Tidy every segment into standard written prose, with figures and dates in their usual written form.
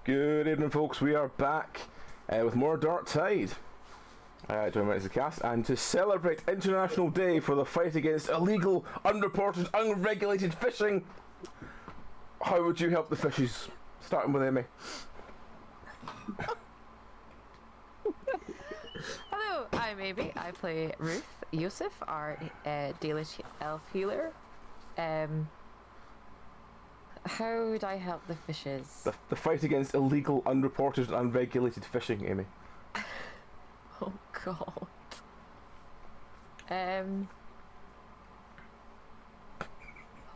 Good evening, folks. We are back with more Dark Tide. Join me as the cast, and to celebrate International Day for the fight against illegal, unreported, unregulated fishing, how would you help the fishes? Starting with Amy. Hello, I'm Amy. I play Ruth Yusuf, our Dalish elf healer. How would I help the fishes? The fight against illegal, unreported, and unregulated fishing, Amy. Oh God.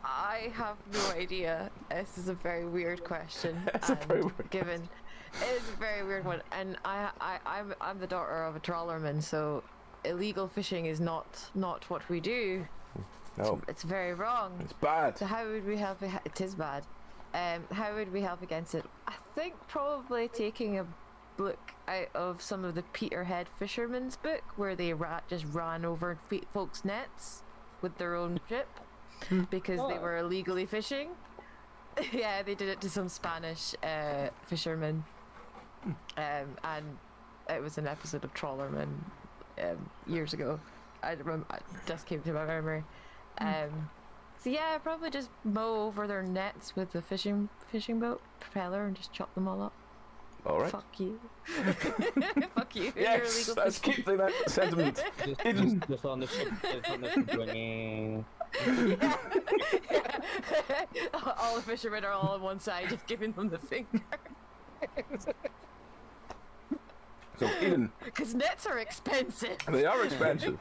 I have no idea. This is a very weird question. It's a very weird given. It's a very weird one, and I'm the daughter of a trawlerman, so illegal fishing is not what we do. No. It's very wrong. It's bad. So how would we help it? It is bad. How would we help against it? I think probably taking a book out of some of the Peterhead fishermen's book where they just ran over folks' nets with their own ship because they were illegally fishing. Yeah, they did it to some Spanish fishermen. And it was an episode of Trawlerman years ago. I remember, it just came to my memory. So yeah, probably just mow over their nets with the fishing boat propeller and just chop them all up. All right. Fuck you. Fuck you. Yes, let's keep that sentiment. Just on the ship, bringing. Yeah. All the fishermen are all on one side, just giving them the finger. So Eden. Because nets are expensive. They are expensive.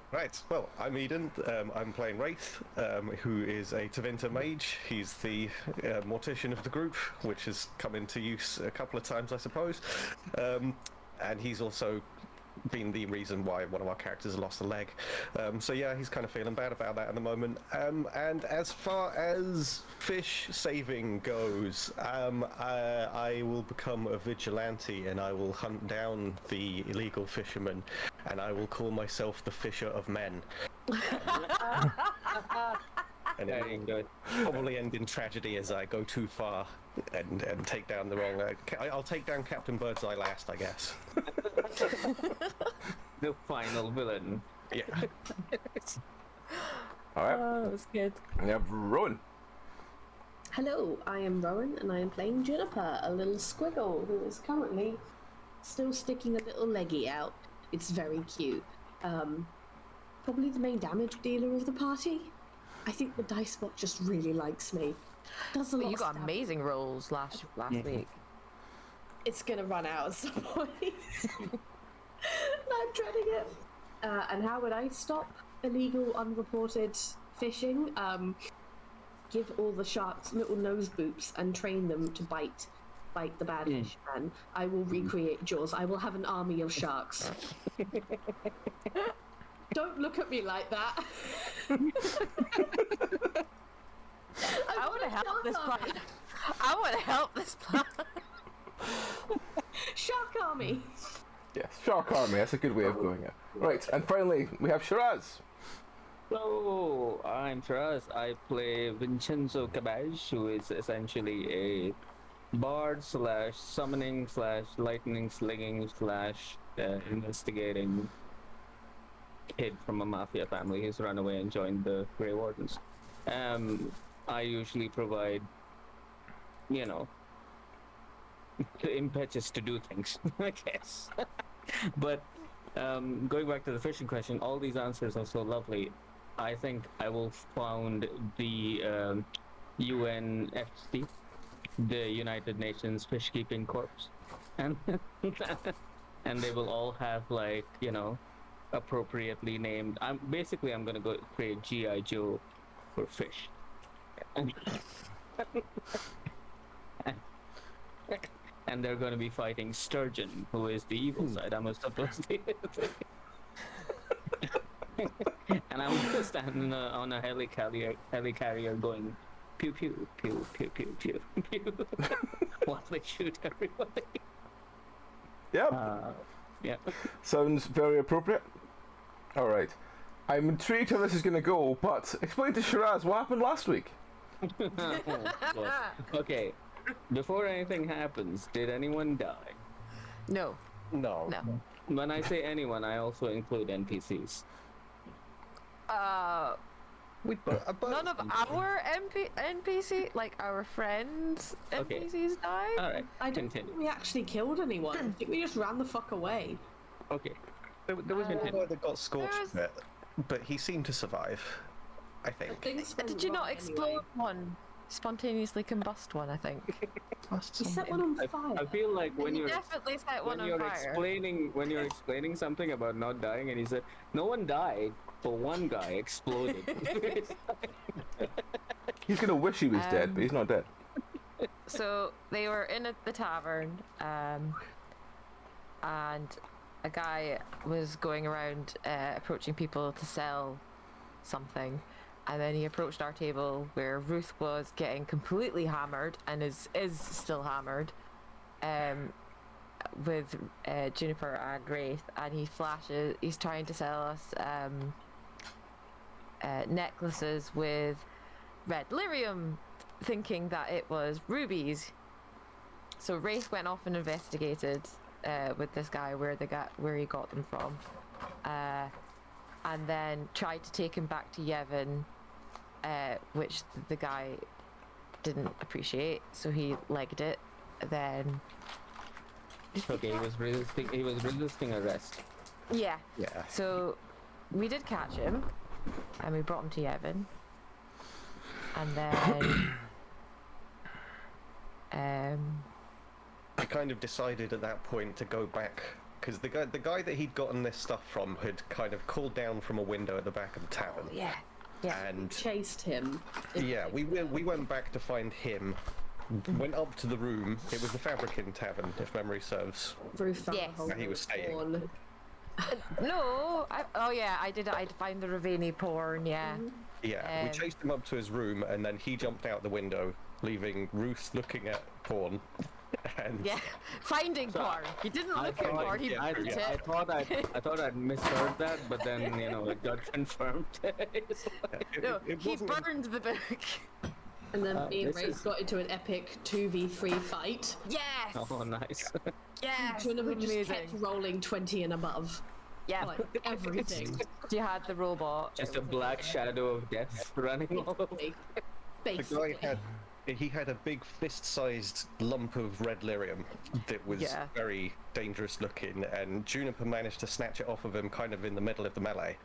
Right, well, I'm Eden. I'm playing Wraith, who is a Tevinter mage. He's the mortician of the group, which has come into use a couple of times, I suppose. And he's also been the reason why one of our characters lost a leg. So yeah, he's kind of feeling bad about that at the moment. And as far as fish saving goes, I will become a vigilante and I will hunt down the illegal fishermen, and I will call myself the Fisher of Men. And it will probably end in tragedy as I go too far and take down the wrong... I'll take down Captain Birdseye last, I guess. The final villain. Yeah. Alright. Oh, that was good. We have Rowan. Hello, I am Rowan and I am playing Juniper, a little squiggle who is currently still sticking a little leggy out. It's very cute. Probably the main damage dealer of the party. I think the dice bot just really likes me. Does a lot. You got of amazing rolls last week. It's gonna run out at some point. I'm dreading it. And how would I stop illegal, unreported fishing? Give all the sharks little nose boops and train them to bite the bad fish. And I will recreate Jaws. I will have an army of sharks. Don't look at me like that. I want to help this plan. I want to help this plan. Shark army. Yes, Shark Army. That's a good way of going it. Right, and finally we have Shiraz. So, I'm Shiraz. I play Vincenzo Cabage, who is essentially a bard / summoning / lightning slinging / investigating kid from a mafia family who's run away and joined the Grey Wardens. I usually provide, the impetus to do things, I guess. But going back to the fishing question, all these answers are so lovely. I think I will found the UNFC, the United Nations Fishkeeping Corps, and and they will all have appropriately named. I'm gonna go create G.I. Joe for fish. And they're going to be fighting Sturgeon, who is the evil side. I'm supposed to. And I'm going to stand on a helicarrier going pew pew pew pew pew pew pew while they shoot everybody. Yep. Yep. Sounds very appropriate. Alright. I'm intrigued how this is going to go, but explain to Shiraz what happened last week. Okay. Before anything happens, did anyone die? No, No. no. When I say anyone, I also include NPCs. None of our NPC, like our friends' Okay. NPCs died. All right, I don't continue. think we actually killed anyone. I think we just ran the fuck away. Okay. There was one guy that got scorched There's- a bit, but he seemed to survive. I think. Things went Did you not wrong explode anyway. one? Spontaneously combust one, I think. You set one on fire. I feel like when You you're definitely set one when on you're fire. explaining something about not dying, and he said no one died, but one guy exploded. He's gonna wish he was dead, but he's not dead. So they were in the tavern, and a guy was going around approaching people to sell something, and then he approached our table where Ruth was getting completely hammered and is still hammered, with Juniper and Wraith, and he's trying to sell us necklaces with red lyrium, thinking that it was rubies. So Wraith went off and investigated with this guy where he got them from, and then tried to take him back to Yevon, which the guy didn't appreciate, so he legged it. Then Okay, he was resisting arrest. yeah, Yeah. so we did catch him, and we brought him to Yevon, and then I kind of decided at that point to go back because the guy that he'd gotten this stuff from had kind of called down from a window at the back of the tavern. yeah, And Chased him. yeah, we went back to find him. Went up to the room. It was the Fabricant Tavern, if memory serves. Ruth found Yes. a whole Where he was staying. porn. no, I'd find the Raveni porn, yeah. Yeah, we chased him up to his room, and then he jumped out the window, leaving Ruth looking at porn. And Yeah, finding porn. He didn't look at thought- porn. He yeah, burnt yeah. it. I thought I'd misheard that, but then it got confirmed. It's like- No, he wasn't- burned the book. And then me and this Wraith is- got into an epic 2v3 fight. Yes. Oh, nice. Yes. Juniper just Amazing. kept rolling 20 and above. Yeah. Like everything. She had the robot. Just a black shadow of death running all over. Basically. the Basically. guy had a big fist-sized lump of red lyrium that was Yeah. very dangerous looking, and Juniper managed to snatch it off of him kind of in the middle of the melee,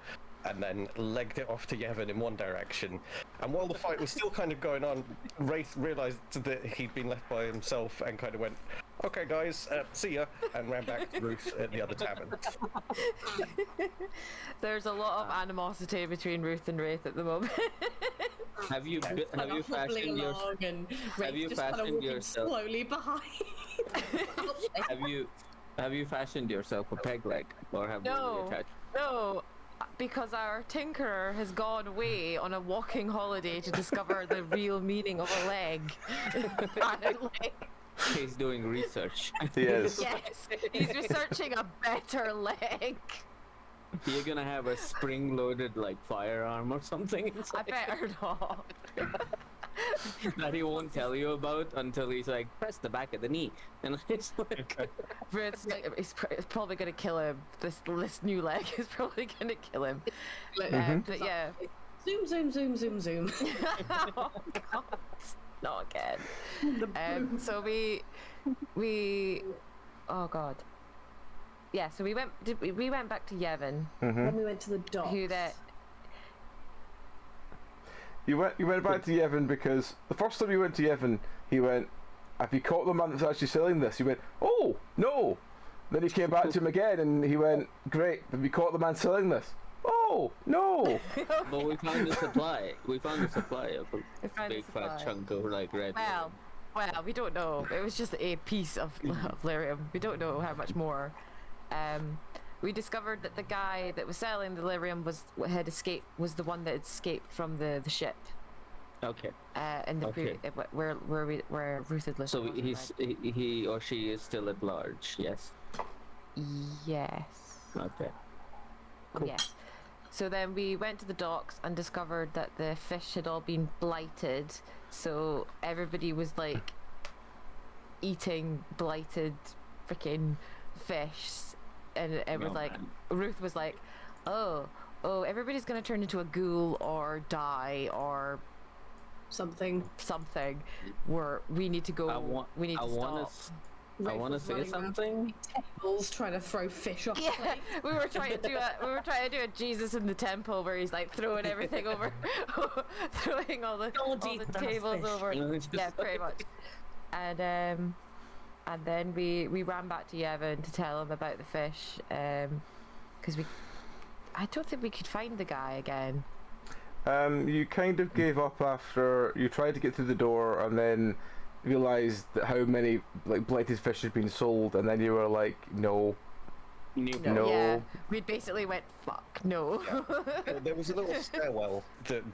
and then legged it off to Yevon in one direction. And while the fight was still kind of going on, Wraith realised that he'd been left by himself and kind of went, "Okay, guys, see ya," and ran back to Ruth at the other tavern. There's a lot of animosity between Ruth and Wraith at the moment. Have you Kind of hobbling fashioned your along and Wraith you just kind of fashioned walking yourself- slowly behind. have you fashioned yourself a peg leg, or have you No. attached? No, because our tinkerer has gone away on a walking holiday to discover the real meaning of a leg. Apparently. He's doing research. He is. Yes, he's researching a better leg. You're gonna have a spring-loaded like firearm or something I inside better not. that he won't tell you about until he's like, press the back of the knee, and it's like, Ruth's it's probably going to kill him. This new leg is probably going to kill him. But yeah. Zoom, zoom, zoom, zoom, zoom. Oh God, not again. So we, oh God. Yeah, so we went back to Yevon, Then we went to the docks. who that You went back to Yevon because the first time you went to Yevon, he went, "Have you caught the man that's actually selling this?" He went, "Oh, no." Then he came back to him again and he went, "Great, have you caught the man selling this?" "Oh, no." but we found the supply. We found the supply of We a found the big fat supply. chunk of like red. Well, we don't know. It was just a piece of lyrium. We don't know how much more. We discovered that the guy that was selling the lyrium was the one that had escaped from the ship. Okay. In the Okay. where Ruth had lived. So he or she is still at large. Yes. Yes. Okay. Cool. Yes. So then we went to the docks and discovered that the fish had all been blighted. So everybody was like eating blighted freaking fish, and it was Oh, like man. Ruth was like, oh, everybody's gonna turn into a ghoul or die or Something. something. We need to go. We need to stop. I Rafe want to was say running around something. tables trying to throw fish off. Yeah, we were trying to do a Jesus in the temple where he's like throwing everything over, throwing all the tables over. Yeah, pretty much. And then we ran back to Yevon to tell him about the fish, because I don't think we could find the guy again. You kind of gave up after you tried to get through the door, and then realized that how many like blighted fish had been sold, and then you were like, no. Yeah, we basically went, fuck, no. There was a little stairwell that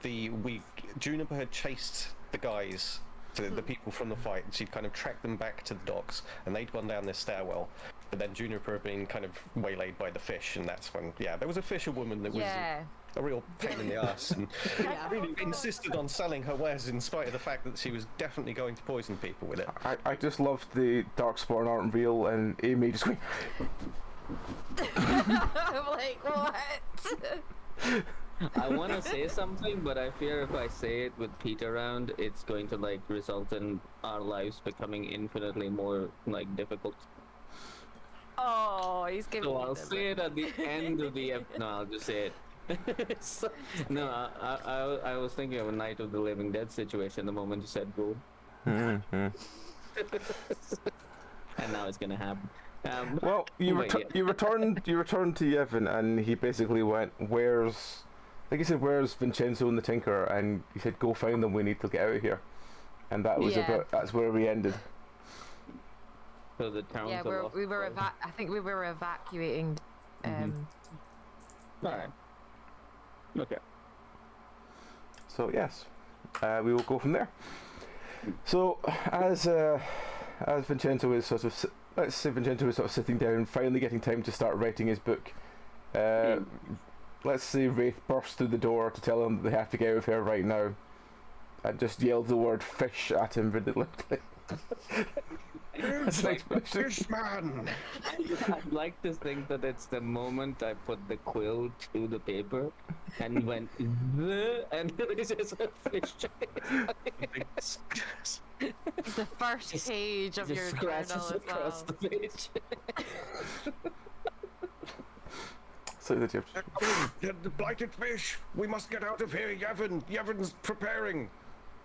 Juniper had chased the guys, the people from the fight, and she'd kind of tracked them back to the docks, and they'd gone down this stairwell. But then Juniper had been kind of waylaid by the fish, and that's when, there was a fisherwoman that was a real pain in the ass, and really insisted on selling her wares in spite of the fact that she was definitely going to poison people with it. I just loved the Darkspawn aren't real, and Amy just going. I'm like, what? I want to say something, but I fear if I say it with Pete around, it's going to like result in our lives becoming infinitely more like difficult. Oh, he's giving So me I'll the say it at the end of the no, I'll just say it. No, I was thinking of a Night of the Living Dead situation the moment you said go. And now it's gonna happen. Well, you returned to Yevon, and he basically went, "Where's?" Like he said, "Where's Vincenzo and the Tinker?" And he said, "Go find them. We need to get out of here." And that was that's where we ended. So the town's Yeah, I think we were evacuating. Alright. Okay. So yes, we will go from there. So as Vincenzo is sort of let's say Vincenzo is sort of sitting down, finally getting time to start writing his book. Let's say Wraith bursts through the door to tell him that they have to get out of here right now, and just yelled the word "fish" at him really loudly. That's like Fishman! I'd like to think that it's the moment I put the quill to the paper and went and it's just a fish. It's the first page of your journal as across well. the page. so that you have to... The blighted fish! We must get out of here, Yevon! Yevon's preparing!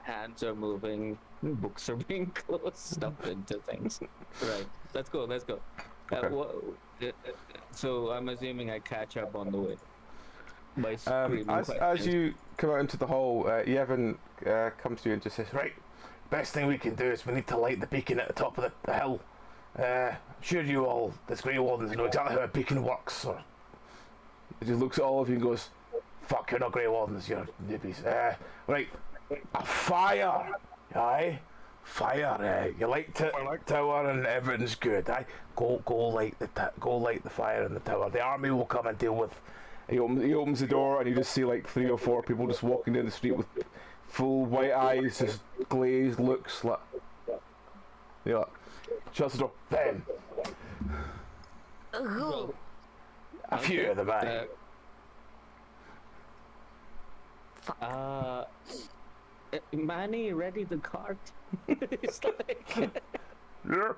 Hands are moving, books are being closed, stuffed into things. Right, let's go. Okay. So I'm assuming I catch up on the way by screaming as questions. you come out into the hall, Yevon comes to you and just says, "Right, best thing we can do is we need to light the beacon at the top of the hill. I'm sure you all, the Grey Wardens, know exactly how a beacon works." Or he just looks at all of you and goes, "Fuck, you're not Grey Wardens, you're newbies. Right, a fire, aye? Fire, you light the tower and everything's good. Aye, go light the fire in the tower. The army will come and deal with." He opens the door and you just see like 3 or 4 people just walking down the street with full white eyes, just glazed looks. Like, shuts the door. Then a few of them, aye. Manny, ready the cart. It's like Yep.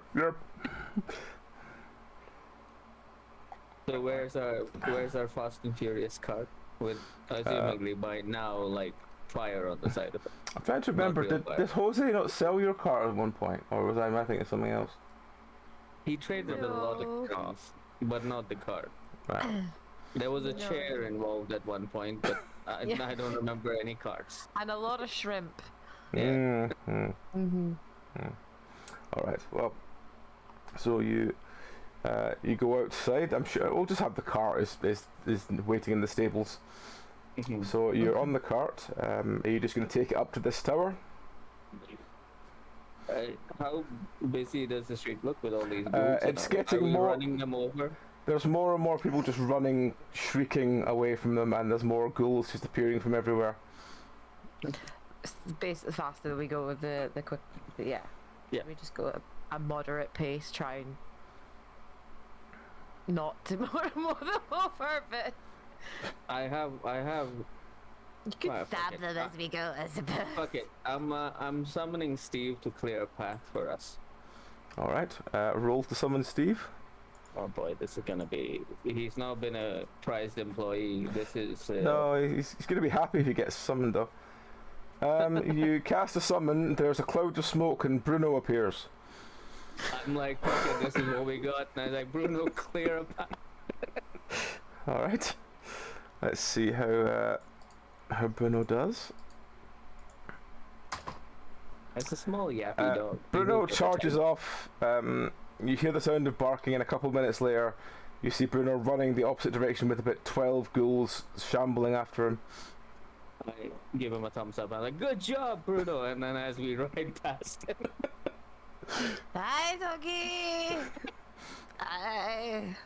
so where's our Fast and Furious cart with assumingly by now like fire on the side of it. I'm trying to remember, real did Jose not sell your car at one point, or was I thinking of something else? He traded a lot No. of cars, but not the cart. Right. There was a No. chair involved at one point, but I don't remember any carts. And a lot of shrimp. Yeah. All right. Well, so you go outside. I'm sure we'll just have the cart is waiting in the stables. So you're on the cart. Are you just going to take it up to this tower? How busy does the street look with all these ghouls? It's getting Are we more- running them over. There's more and more people just running, shrieking away from them, and there's more ghouls just appearing from everywhere. Basically, the faster we go, the quick. Yeah. Yeah. We just go a moderate pace, try and not to mow them over, but I have. you could Well, fuck stab it. them as we go, I suppose. Fuck it. I'm summoning Steve to clear a path for us. All right. Roll to summon Steve. Oh boy, this is gonna be. He's now been a prized employee. This is. No, he's going to be happy if he gets summoned though. You cast a summon. There's a cloud of smoke, and Bruno appears. I'm like, okay, this is what we got. And I was like, Bruno, clear a path. All right. Let's see how Bruno does. It's a small yappy dog. Bruno charges off. You hear the sound of barking, and a couple of minutes later, you see Bruno running the opposite direction with about 12 ghouls shambling after him. I give him a thumbs up. I'm like, good job, Bruno. And then as we ride past him, Hi, doggy. Hi.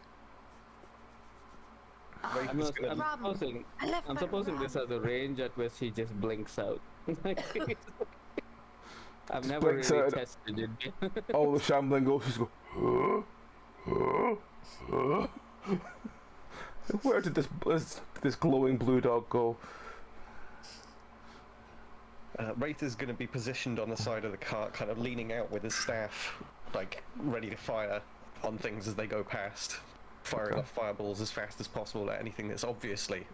Wraith is gonna- I'm supposing this has a range at which he just blinks out. I've never blinks really out. tested it. All the shambling ghosts just go. Where did this glowing blue dog go? Wraith is going to be positioned on the side of the cart, kind of leaning out with his staff, like ready to fire on things as they go past, firing off fireballs as fast as possible at anything that's obviously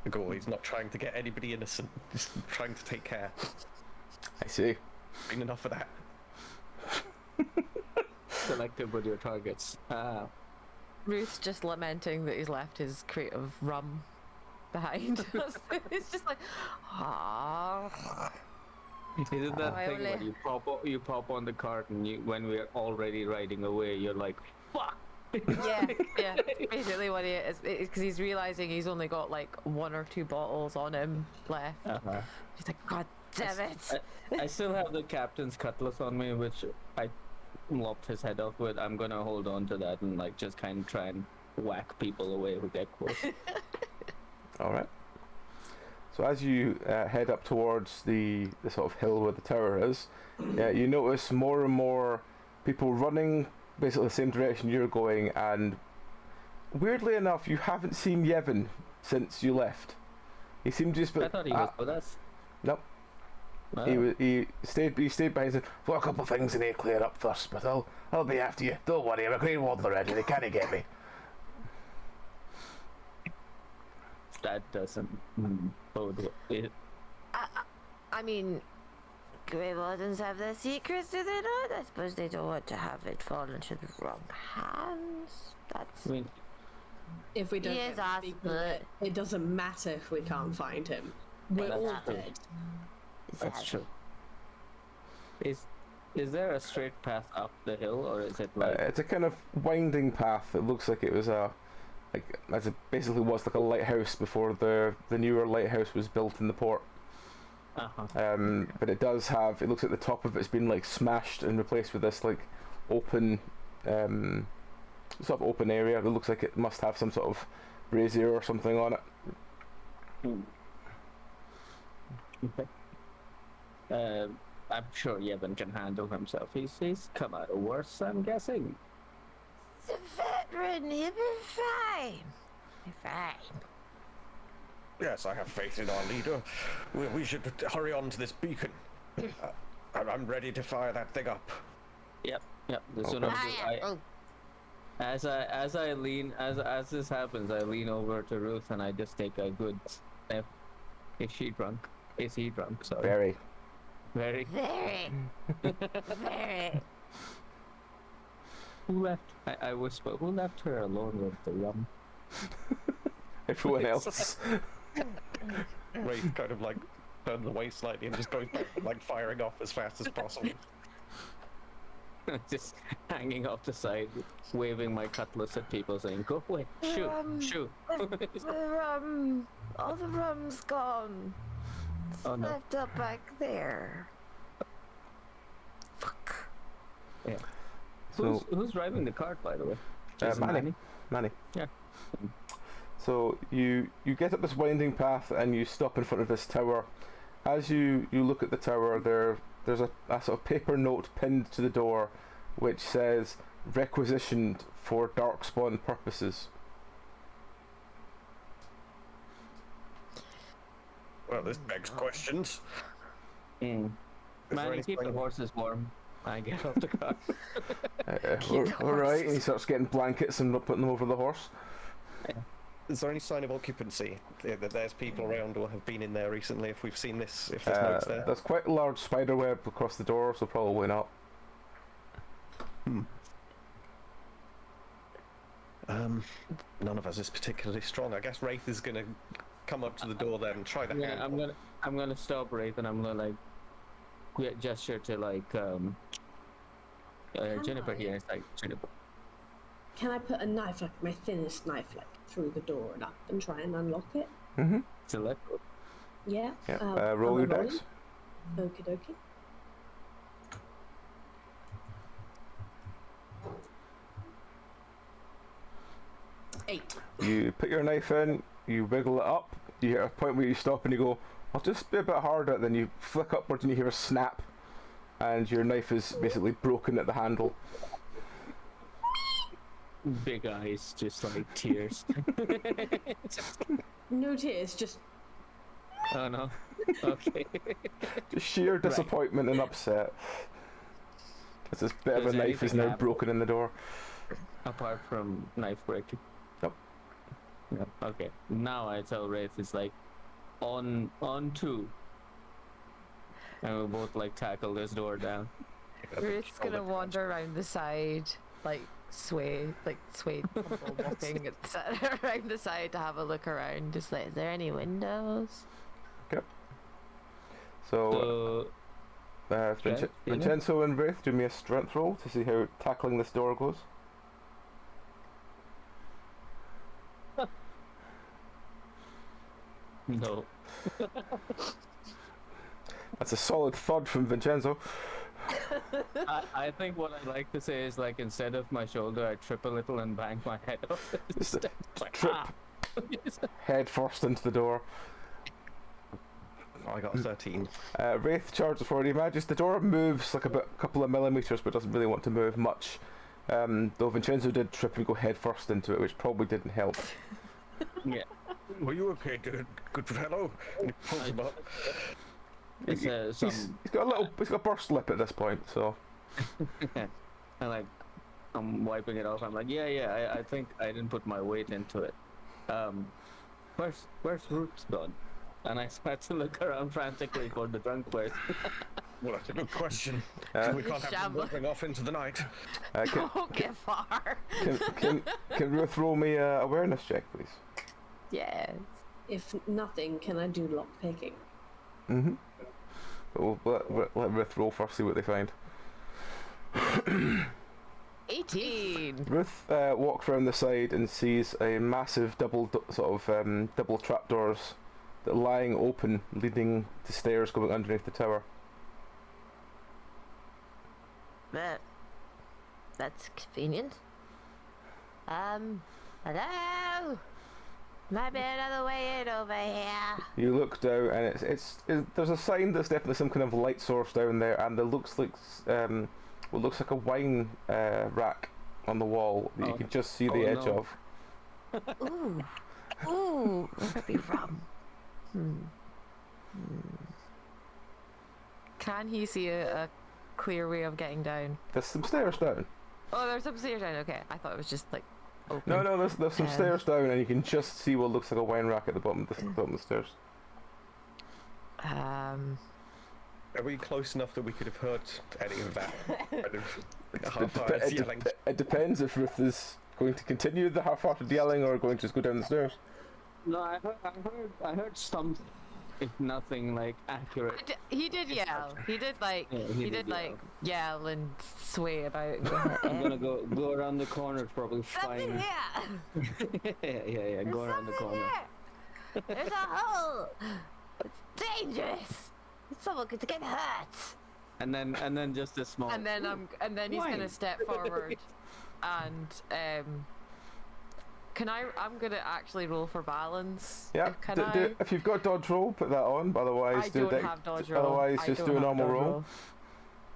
a ghoul. He's not trying to get anybody innocent, just trying to take care. I see. Been enough of that. Selective with your targets. Ruth's just lamenting that he's left his crate of rum behind. It's just like, ah. Isn't that I thing only- when you pop on the cart and when we're already riding away, you're like, fuck. Yeah, basically what he is, because he's realizing he's only got like 1 or 2 bottles on him left. Uh-huh. He's like, God damn it! I still have the captain's cutlass on me, which I lopped his head off with. I'm gonna hold on to that and like just kind of try and whack people away who get close. All right. So as you head up towards the sort of hill where the tower is, you notice more and more people running basically the same direction you're going, and weirdly enough, you haven't seen Yevon since you left. He seemed to just be. I thought he was with us. Nope. Oh. He stayed behind and said, "I've got a couple of things I need to clear up first, but I'll be after you. Don't worry, I'm a Green Warden already. They can't get me." That doesn't bode well. I mean, Grey Wardens have their secrets, do they not? I suppose they don't want to have it fall into the wrong hands. That's. I mean, If we don't He get is the us, secret, but- it doesn't matter if we can't find him. We're That's all true. dead. that's true. Is there a straight path up the hill, or is it like? It's a kind of winding path. It looks like it was basically was like a lighthouse before the newer lighthouse was built in the port. Uh-huh. But it does have. It looks like the top of it's been like smashed and replaced with this like open, sort of open area. It looks like it must have some sort of brazier or something on it. Okay. I'm sure Yevon can handle himself. He's come out of worse, I'm guessing. The veteran, he'll be fine. Be fine. Yes, I have faith in our leader. We should hurry on to this beacon. I'm ready to fire that thing up. Yep. The sooner Oh, as I lean as this happens, I lean over to Ruth and I just take a good sniff. Is she drunk? Is he drunk? Sorry. Very. Very. very, very. Who left? I whisper. Who left her alone with the rum? Everyone else. Wraith kind of like turns away slightly and just goes back, like firing off as fast as possible. Just hanging off the side, waving my cutlass at people, saying, "Go away, shoot, shoot." The rum, all the rum's gone. It's Oh, no. left up back there. Fuck. Yeah. So Who's driving the cart, by the way? Is it Manny. Yeah. So you get up this winding path and you stop in front of this tower. As you look at the tower, there's a sort of paper note pinned to the door which says requisitioned for darkspawn purposes. Well, this begs questions. Mm. Is there Man, any you keep sign the of- horses warm. I get off the car. All right, and he starts getting blankets and putting them over the horse. Is there any sign of occupancy? That there's people around or have been in there recently? If we've seen this, if there's notes there. There's quite a large spider web across the door, so probably not. None of us is particularly strong. I guess Wraith is gonna come up to the door then and try the Yeah, handle. I'm gonna stop Wraith and I'm gonna like gesture to like Juniper I? here. It's like Juniper. Can I put a knife, like my thinnest knife, like through the door and up and try and unlock it? Mm-hmm. Select. Yeah. Yeah. Roll am your I rolling? dice. Okie dokie. Eight. You put your knife in, you wiggle it up, you hit a point where you stop and you go, I'll just be a bit harder, then you flick upwards and you hear a snap, and your knife is basically broken at the handle. Big eyes, just like tears. No tears, just Oh no. Okay. Just sheer disappointment and upset. As this bit of a Does knife is anything now happen? broken in the door. Apart from knife breaking. Yep. Yep. Okay. Now I tell Wraith it's like on two. And we both like tackle this door down. Ruth's gonna wander around the side, like sway tumble walking around the side to have a look around. Just like, is there any windows? So, Strength, Vincenzo and Wraith, do me a strength roll to see how tackling this door goes. No. That's a solid thud from Vincenzo. I think what I like to say is like instead of my shoulder, I trip a little and bang my head off. Just a Like, trip. ah. Head first into the door. I got a 13. Wraith charges forward. He manages. The door moves like a couple of millimeters, but doesn't really want to move much. Though Vincenzo did trip and go head first into it, which probably didn't help. Yeah. Were you okay, good fellow? And he pulls him up. It's He's got a burst lip at this point, so. I'm wiping it off. I'm like, yeah. I think I didn't put my weight into it. Where's Ruth's gone? And I start to look around frantically for the drunk person. Well, that's a good question. Uh, We can't have them Shambles. wandering off into the night. Don't get far. Can Ruth roll me a awareness check, please? Yes. if nothing, can I do lock picking? Mm-hmm. But let Ruth roll first, see what they find. 18. Ruth walks around the side and sees a massive double trapdoors that lying open, leading to stairs going underneath the tower. That's convenient. Hello? Might be another way in over here. You look down and it's there's a sign that's definitely some kind of light source down there, and there looks like what looks like a wine rack on the wall that you can just see the edge no. of. Ooh, where could be rum? Can he see a clear way of getting down? There's some stairs down. Oh, there's some stairs down. Okay, I thought it was just like open. No, there's some stairs down, and you can just see what looks like a wine rack at the bottom of the stairs. Are we close enough that we could have heard any of that kind of half-hearted It yelling? depends if Ruth is going to continue the half-hearted yelling or going to just go down the stairs. No, I heard something. If nothing like accurate. He did yell. He did like Yeah, he did like yell and sway about. I'm gonna go around the corner. It's probably Something fine. here. yeah. Go around the corner. Here. There's a hole. It's dangerous. Someone could get hurt. And then just a small. And then he's Why? gonna step forward, and I'm gonna actually roll for balance. Yeah, if you've got dodge roll, put that on. But otherwise, I don't have dodge roll. Otherwise, I just don't do a have normal dodge roll.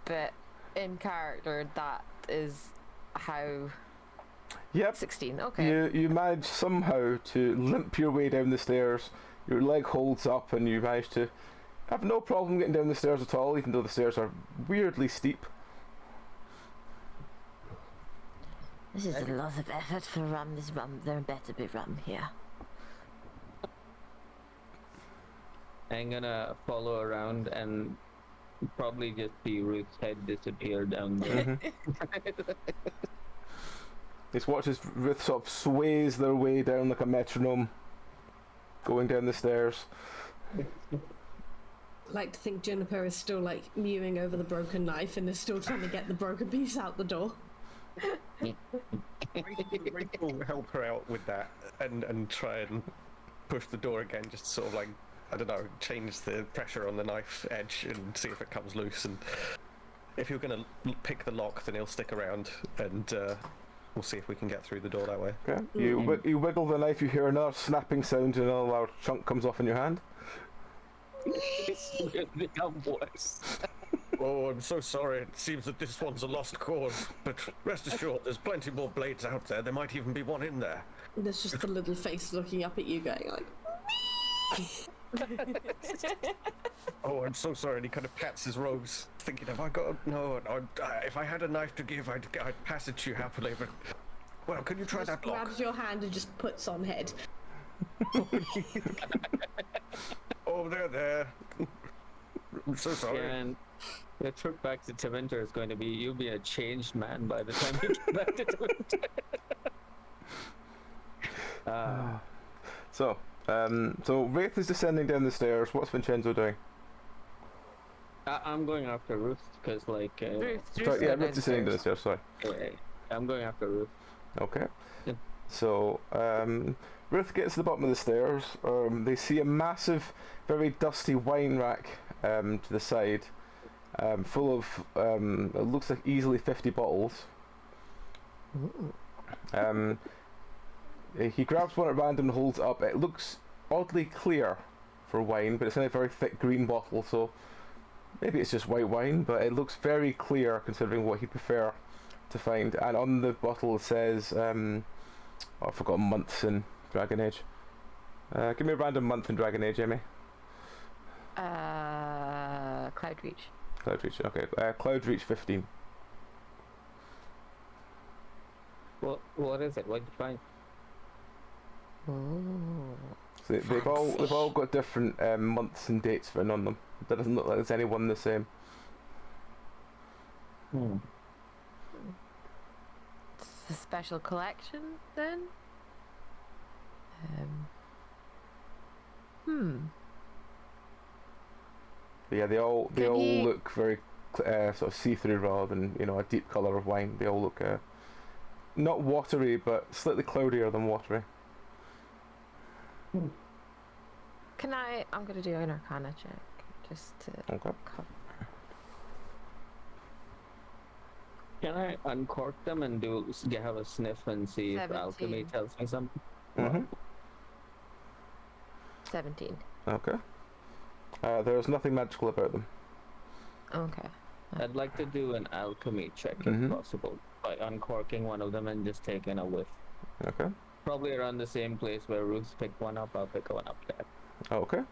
But in character, that is how Yep. 16. Okay. You manage somehow to limp your way down the stairs. Your leg holds up, and you manage to have no problem getting down the stairs at all, even though the stairs are weirdly steep. This is a lot of effort for rum. This rum, there better be rum here. I'm gonna follow around and probably just see Ruth's head disappear down there. Just watch as Ruth sort of sways their way down like a metronome, going down the stairs. Like to think Juniper is still like mewing over the broken knife and is still trying to get the broken piece out the door. Rachel will help her out with that and try and push the door again, just sort of like, I don't know, change the pressure on the knife edge and see if it comes loose. And if you're going to pick the lock, then he'll stick around, and we'll see if we can get through the door that way. Okay. You wiggle the knife, you hear another snapping sound, and another large chunk comes off in your hand. It's become worse. Oh, I'm so sorry. It seems that this one's a lost cause, but rest assured, there's plenty more blades out there. There might even be one in there. There's just the little face looking up at you going like... Oh, I'm so sorry. And he kind of pats his robes, thinking, have I got... No, if I had a knife to give, I'd pass it to you happily, but... Well, can you try just that lock? grabs your hand and just puts on head. Oh, there. I'm so sorry. And the trip back to Tevinter is going to be, you'll be a changed man by the time you get back to Tevinter. So Wraith is descending down the stairs. What's Vincenzo doing? I'm going after Ruth, because like... Ruth descending down the stairs, sorry. I'm going after Ruth. Okay. Yep. So, Ruth gets to the bottom of the stairs. They see a massive, very dusty wine rack to the side, full of, it looks like easily 50 bottles. He grabs one at random and holds it up. It looks oddly clear for wine, but it's in a very thick green bottle, so maybe it's just white wine, but it looks very clear considering what he'd prefer to find. And on the bottle it says, I've forgotten months in Dragon Age. Give me a random month in Dragon Age, Amy. Cloudreach. Cloudreach, okay. Cloudreach 15. What is it? What'd you find? Ooh. So they've all got different months and dates written on them. That doesn't look like there's any one the same. It's a special collection then? But yeah, they all look very sort of see-through rather than a deep colour of wine. They all look not watery, but slightly cloudier than watery. I'm gonna do an Arcana check just to Okay. cover. Can I uncork them and have a sniff and see if 17. alchemy tells me something? 17. Okay. There's nothing magical about them. Okay. I'd like to do an alchemy check if possible by uncorking one of them and just taking a whiff. Okay. Probably around the same place where Ruth picked one up. I'll pick one up there. Okay.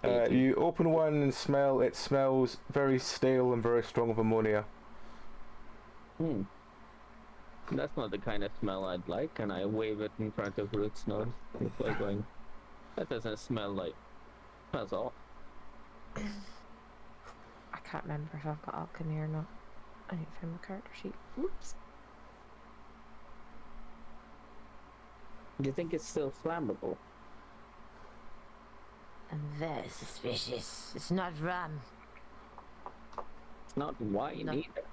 And You open one and smell. It smells very stale and very strong of ammonia. That's not the kind of smell I'd like, and I wave it in front of Ruth's nose. It's like going, that doesn't smell like... Smells off. I can't remember if I've got alchemy or not. I need to find my character sheet. Whoops. Do you think it's still flammable? I'm very suspicious. It's not rum. It's not wine No. either.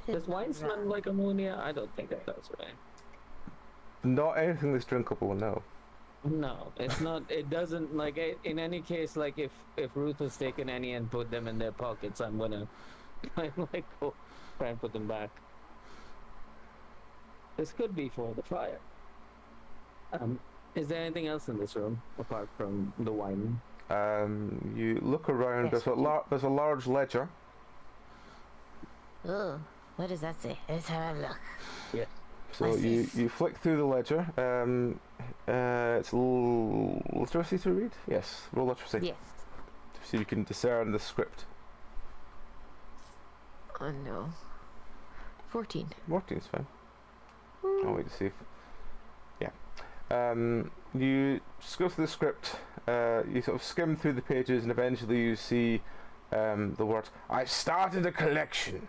It Does is wine not smell rum. like ammonia? I don't think it does, right? Not anything that's drinkable, no. No, it's not. It doesn't, like, in any case, like, if Ruth has taken any and put them in their pockets, I'm gonna go try and put them back. This could be for the fire. Is there anything else in this room apart from the wine? You look around. Yes, There's a large ledger. Oh, what does that say? Let's have a look. Yeah. So What's you, this? you flick through the ledger. It's literacy to read? Yes, roll literacy. Yes. So you can discern the script. Oh no. 14. 14's fine. I'll wait to see if... Yeah. You go through the script, you sort of skim through the pages, and eventually you see the words, "I've started a collection.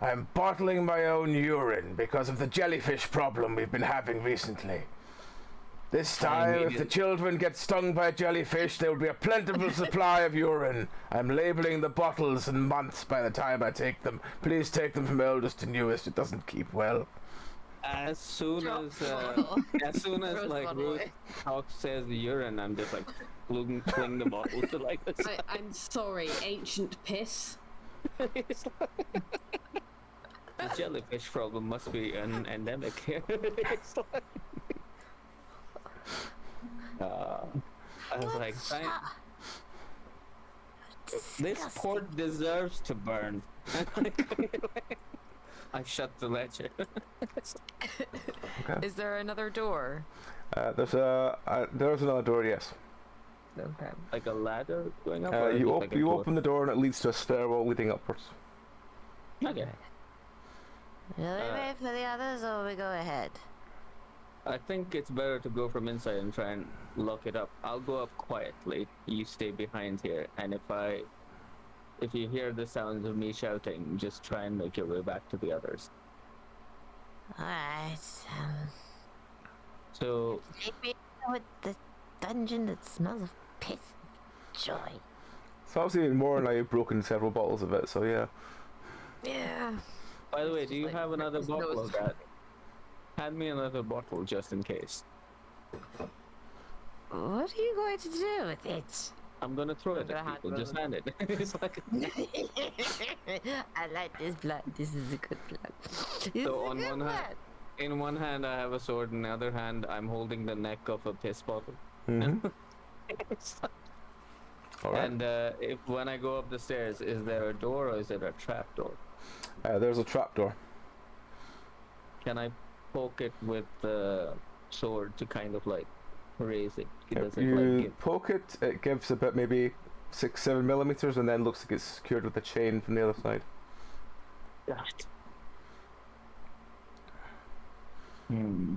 I'm bottling my own urine because of the jellyfish problem we've been having recently. This time, if the children get stung by jellyfish, there will be a plentiful supply of urine. I'm labeling the bottles in months by the time I take them. Please take them from eldest to newest. It doesn't keep well." As soon as Throws like one Ruth away. talks says urine, I'm just like fling the bottle to like this. I'm sorry, ancient piss. It's like- the jellyfish problem must be an endemic here. It's like, I was like, this port deserves to burn. I shut the ledger. Is there another door? There's another door, yes. Okay. Like a ladder going up? Or is it like a You door? open the door and it leads to a stairwell leading upwards. Okay. Will we wait for the others or we go ahead? I think it's better to go from inside and try and lock it up. I'll go up quietly. You stay behind here, and if you hear the sounds of me shouting, just try and make your way back to the others. Alright. So Maybe with the dungeon that smells of piss. Joy. So obviously more now you've broken several bottles of it, so yeah. Yeah. by the way, It's do just you like have another his bottle nose. of that? Hand me another bottle just in case. What are you going to do with it? I'm gonna throw it I'm at gonna people. hand Just hand it. It's like I like this plan. This is a good plan. This So is a on good one plan. hand, in one hand I have a sword, in the other hand I'm holding the neck of a piss bottle. Mm-hmm. It's like- Alright. And if when I go up the stairs, is there a door or is it a trap door? There's a trapdoor. Can I poke it with the sword to kind of like raise it? If Does it you like give... poke it, it gives about maybe 6-7 millimeters, and then looks like it's secured with a chain from the other side. God. Hmm.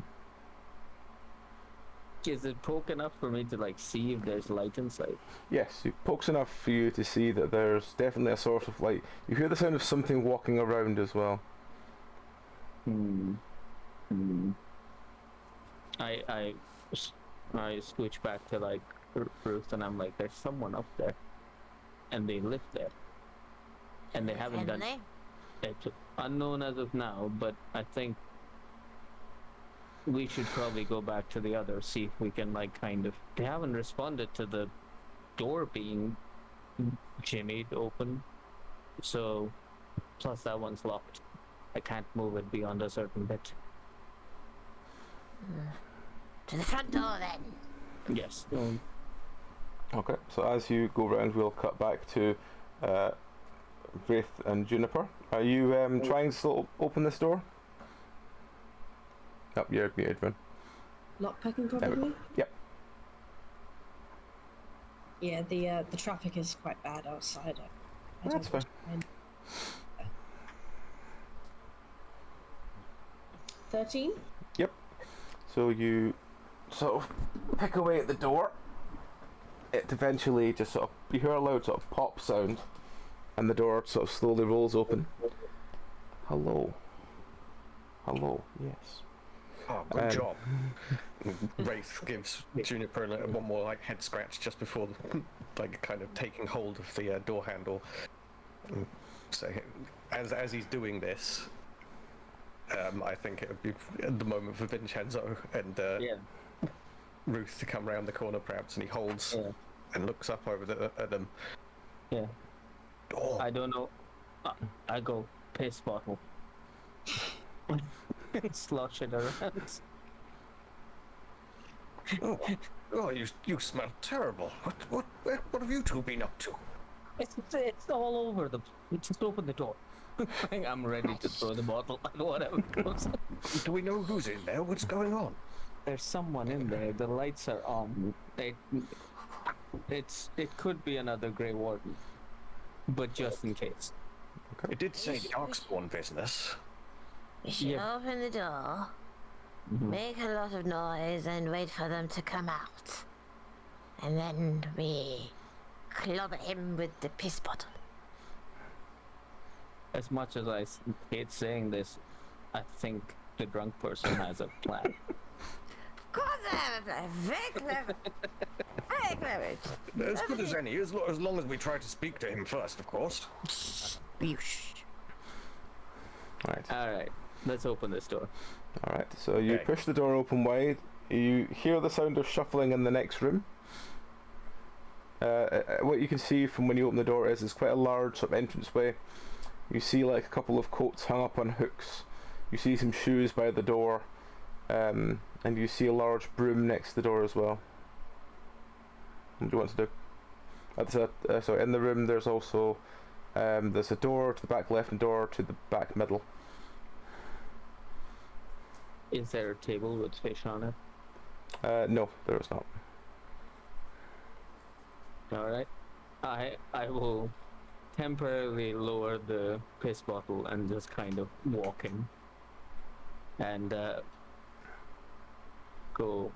Is it poke enough for me to like see if there's light inside? Yes, it pokes enough for you to see that there's definitely a source of light. You hear the sound of something walking around as well. Hmm. Hmm. I switch back to like Ruth, and I'm like, there's someone up there, and they live there, and they haven't done Friendly? it. Unknown as of now, but I think we should probably go back to the others, see if we can like kind of. They haven't responded to the door being jimmied open, so plus that one's locked. I can't move it beyond a certain bit. To the front door then. Yes. Okay, so as you go round, we'll cut back to Wraith and Juniper. Are you trying to still open this door? Yep, you're muted, man. Lockpicking There we probably. Yep. Yeah, the traffic is quite bad outside. I That's don't mind. 13? So you sort of pick away at the door. It eventually just sort of, you hear a loud sort of pop sound, and the door sort of slowly rolls open. Hello. Hello, yes. Oh, good job. Wraith gives Juniper one more like head scratch just before like kind of taking hold of the door handle. So as he's doing this, I think it would be the moment for Vincenzo and Yeah. Ruth to come round the corner perhaps, and he holds Yeah. and looks up over at them. Yeah. Oh, I don't know. I go piss bottle. Slosh it around. oh, you smell terrible. What have you two been up to? It's all over the. Just open the door. I'm ready to throw the bottle at whatever goes. Do we know who's in there? What's going on? There's someone in there. The lights are on. It could be another Grey Warden, but just in case. It did say Darkspawn business. We should open the door, make a lot of noise, and wait for them to come out. And then we clobber him with the piss bottle. As much as I hate saying this, I think the drunk person has a plan. Of course I have a plan. Very clever. Very clever. As good as any, as long as we try to speak to him first, of course. Boosh. Right. Alright, let's open this door. Alright, so you Okay. push the door open wide, you hear the sound of shuffling in the next room. What you can see from when you open the door is quite a large sort of entranceway. You see like a couple of coats hung up on hooks. You see some shoes by the door, and you see a large broom next to the door as well. What do you want to do? So in the room there's also there's a door to the back left and door to the back middle. Is there a table with fish on it? No, there is not. Alright. I will temporarily lower the piss bottle and just kind of walk in. And go.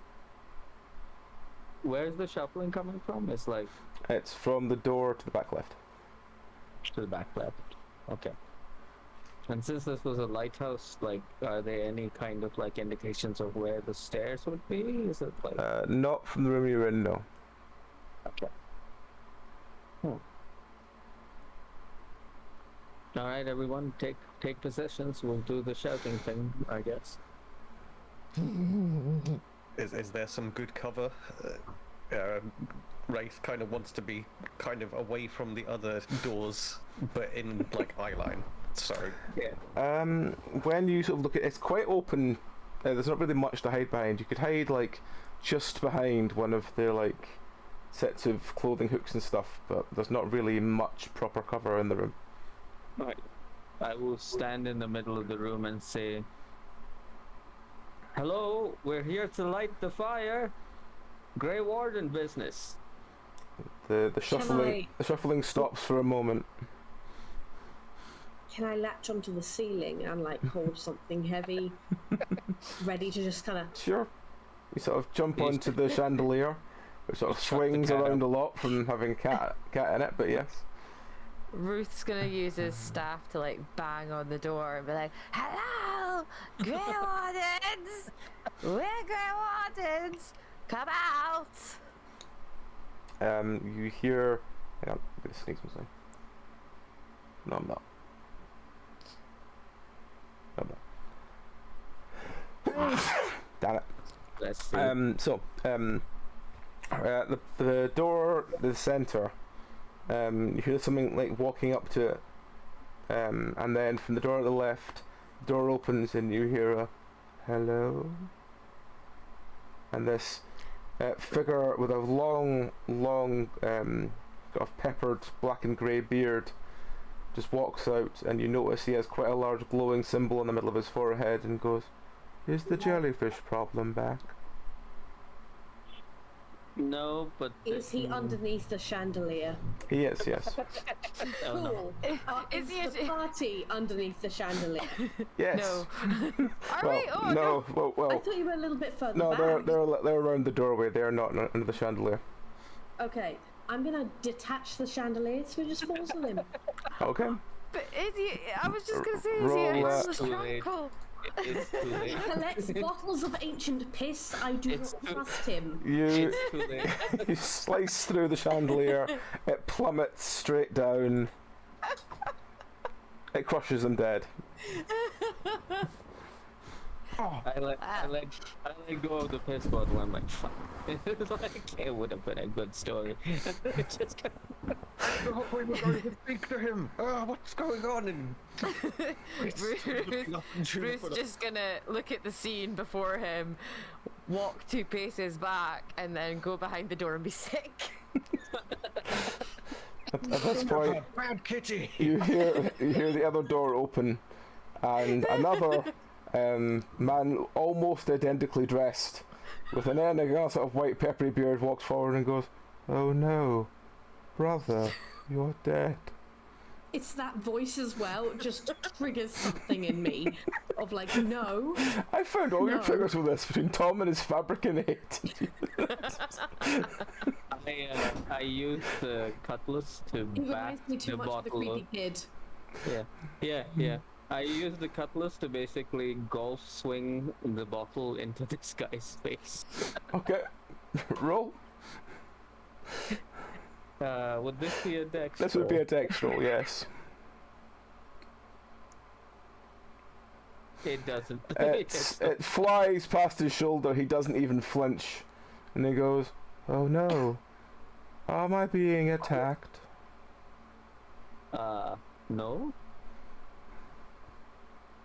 Where's the shuffling coming from? It's like It's from the door to the back left. to the back left. Okay. And since this was a lighthouse, like, are there any kind of like indications of where the stairs would be? Is it like Not from the room you're in, no. okay? All right, everyone, take positions. We'll do the shouting thing, I guess. Is there some good cover? Wraith kind of wants to be kind of away from the other doors, but in like eye line. So Yeah. When you sort of look at it's quite open. There's not really much to hide behind. You could hide like just behind one of the like sets of clothing hooks and stuff, but there's not really much proper cover in the room. Right. I will stand in the middle of the room and say, "Hello, we're here to light the fire. Grey Warden business." The shuffling stops for a moment. Can I latch onto the ceiling and like hold something heavy, ready to just kind of? Sure. You sort of jump Yes. onto the chandelier, which sort of Chuck the swings cat around a lot from having cat in it, but yes. Ruth's gonna use his staff to like bang on the door and be like, "Hello, Grey Wardens! We're Grey Wardens! Come out!" You hear. Hang on, I'm gonna sneeze something. No, I'm not. No, I'm not. Damn it. Let's see. The door, the center. You hear something like walking up to it, and then from the door to the left, the door opens and you hear a hello. And this figure with a long, kind of peppered black and grey beard just walks out, and you notice he has quite a large glowing symbol in the middle of his forehead and goes, "Is the jellyfish problem back?" No, but Is he underneath the chandelier? He is, yes. Oh, no. Cool. Is Is he the party underneath the chandelier? Yes. No. Are Well, we? Oh no. no. Well, I thought you were a little bit further no, back. they're around the doorway. They're not under the chandelier. Okay, I'm gonna detach the chandelier so it just falls on him. Okay. But is he? I was just gonna say, is he Roll, a harmless Too late. tranquil? It's too He late. collects bottles of ancient piss. I do It's not too- trust him. You It's too late. you slice through the chandelier. It plummets straight down. It crushes them dead. I let go of the piss bottle. I'm like, fuck. It's like, it would have been a good story. It just thought we were going to speak to him. What's going on? And Ruth's just gonna look at the scene before him, walk 2 paces back, and then go behind the door and be sick. At this point, Bad kitty. you hear the other door open, and another man almost identically dressed, with an sort of white peppery beard, walks forward and goes, "Oh no, brother, you're dead." It's that voice as well, just triggers something in me of like, no. I found all your No. triggers with this between Tom and his fabricanate. I use the cutlass to It back reminds me too the much of the bottle. creepy kid. Yeah. I use the cutlass to basically golf swing the bottle into this guy's face. Okay, roll. Would this be a dex? This would be roll? a dex roll, yes. It doesn't. It flies past his shoulder, he doesn't even flinch. And he goes, "Oh no, am I being attacked?" No.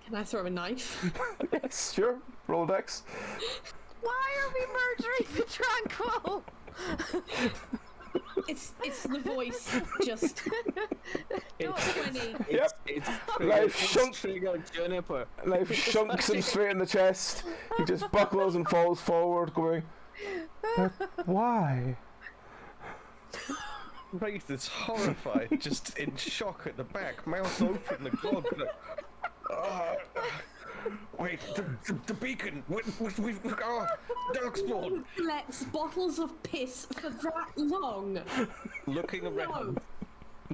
Can I throw a knife? Yes, sure, roll dex. Why are we murdering the tranquil? It's the voice, just Don't 20. Yep. It's Life shunks, trigger Juniper. life shunks him straight in the chest. He just buckles and falls forward, going, "But why?" Wraith is horrified, just in shock at the back, mouth open, the clog. Wait, the beacon! We've Darkspawn! Collects bottles of piss for that long. Looking around,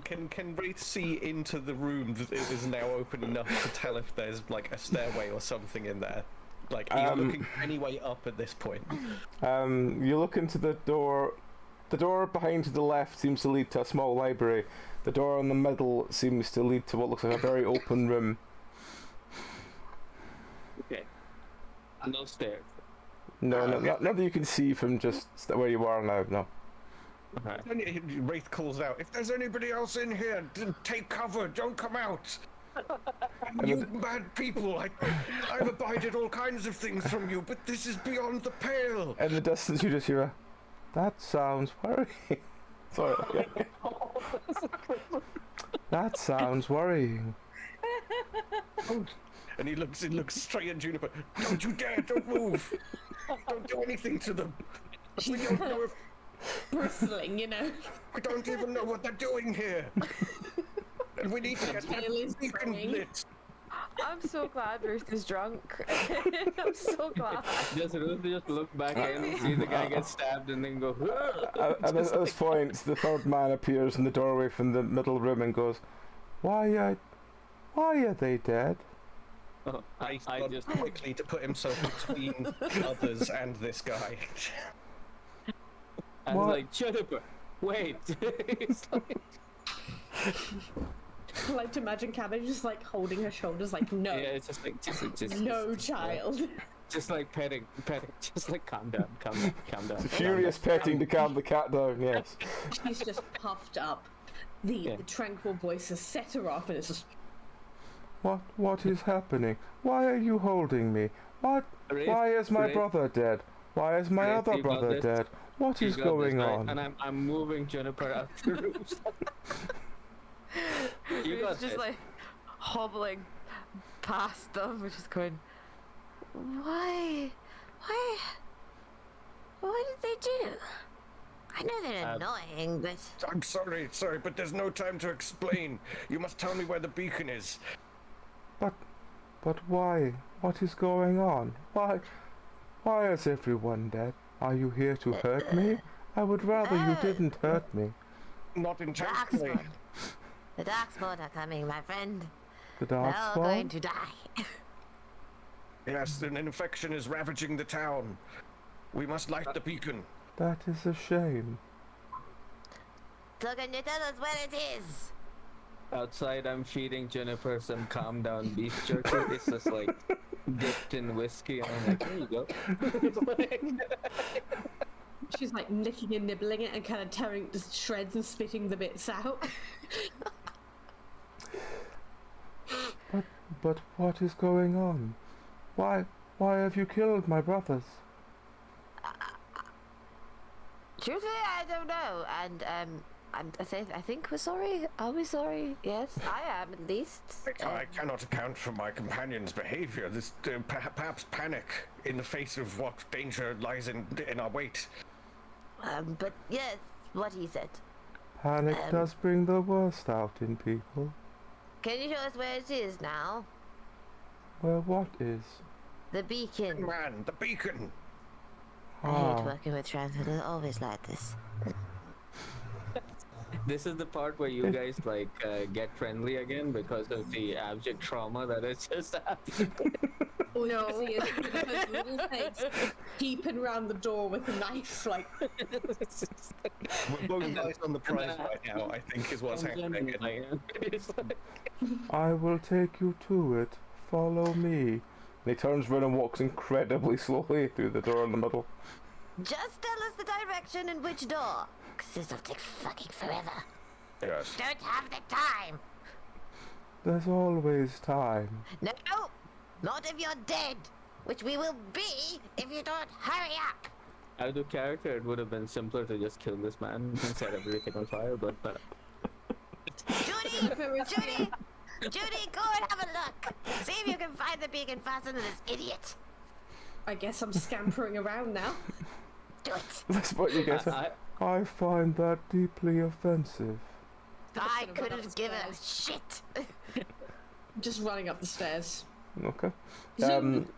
can Wraith see into the room that is now open enough to tell if there's like a stairway or something in there? Like, are you looking any way up at this point? You look into the door. The door behind to the left seems to lead to a small library. The door in the middle seems to lead to what looks like a very open room. Okay. No stairs. No, not that you can see from just where you are now, no. Okay. Wraith calls out, "If there's anybody else in here, take cover, don't come out! You bad people, I've abided all kinds of things from you, but this is beyond the pale!" In the distance you just hear a, "That sounds worrying." Sorry. Yeah. That sounds worrying. And he looks straight at Juniper. "Don't you dare, don't move! Don't do anything to them! We don't know if... Bristling, you know. We don't even know what they're doing here! And we need to get Tail is that beacon swaying. lit!" I'm so glad Ruth is drunk. I'm so glad. Just look back in, see the guy get stabbed, and then go. At this point, the third man appears in the doorway from the middle room and goes, Why are they dead?" I just quickly to put himself between others and this guy. I was What? like, Juniper, wait. It's like, I like to imagine Cabbage just like holding her shoulders, like, no, yeah, it's just like just no child. just like petting, just like calm down. Furious petting to calm the cat down, yes. She's just puffed up. The Yeah. tranquil voice has set her off, and it's just What is happening? Why are you holding me? Why is my Wraith, brother dead? Why is my Wraith, other you got brother this. dead? What You is got going this, right? on? And I'm moving Juniper out the room. You got Ruth's just this. like hobbling past them, which is going, why what did they do? I know they're annoying, but "I'm sorry, but there's no time to explain. You must tell me where the beacon is." But why? What is going on? Why is everyone dead? Are you here to hurt me? I would rather you didn't hurt me. Not intentionally. Darkspawn. The Darkspawn are coming, my friend. The They're all going Darkspawn? to die. Yes, an infection is ravaging the town. We must light the beacon. That is a shame. So can you tell us where it is? Outside, I'm feeding Juniper some calm down beef jerky. It's just like dipped in whiskey, and I'm like, there you go. she's like licking and nibbling it and kind of tearing it to shreds and spitting the bits out. But what is going on? Why have you killed my brothers? Truthfully, I don't know. And I think we're sorry. Are we sorry? Yes, I am at least. I cannot account for my companion's behavior. This perhaps panic in the face of what danger lies in our wait. But yes, what he said. Panic does bring the worst out in people. Can you show us where it is now? Well, what is? The beacon. Man, the beacon! I hate working with transfer. They're always like this. This is the part where you guys like get friendly again because of the abject trauma that has just happened. All you can see is those little things peeping around the door with a knife, like. We're both eyes on the prize right now, I think, is what's happening. I will take you to it. Follow me. And he turns around and walks incredibly slowly through the door in the middle. Just tell us the direction and which door. Because this will take fucking forever. Yes. Don't have the time. There's always time. No, not if you're dead. Which we will be if you don't hurry up. Out of character, it would have been simpler to just kill this man and set everything on fire, but Judy! Judy, go and have a look. See if you can find the beacon faster than this idiot. I guess I'm scampering around now. Do it. That's what you get. I find that deeply offensive. I gonna run couldn't up the give a shit. Just running up the stairs. Okay. Zoom.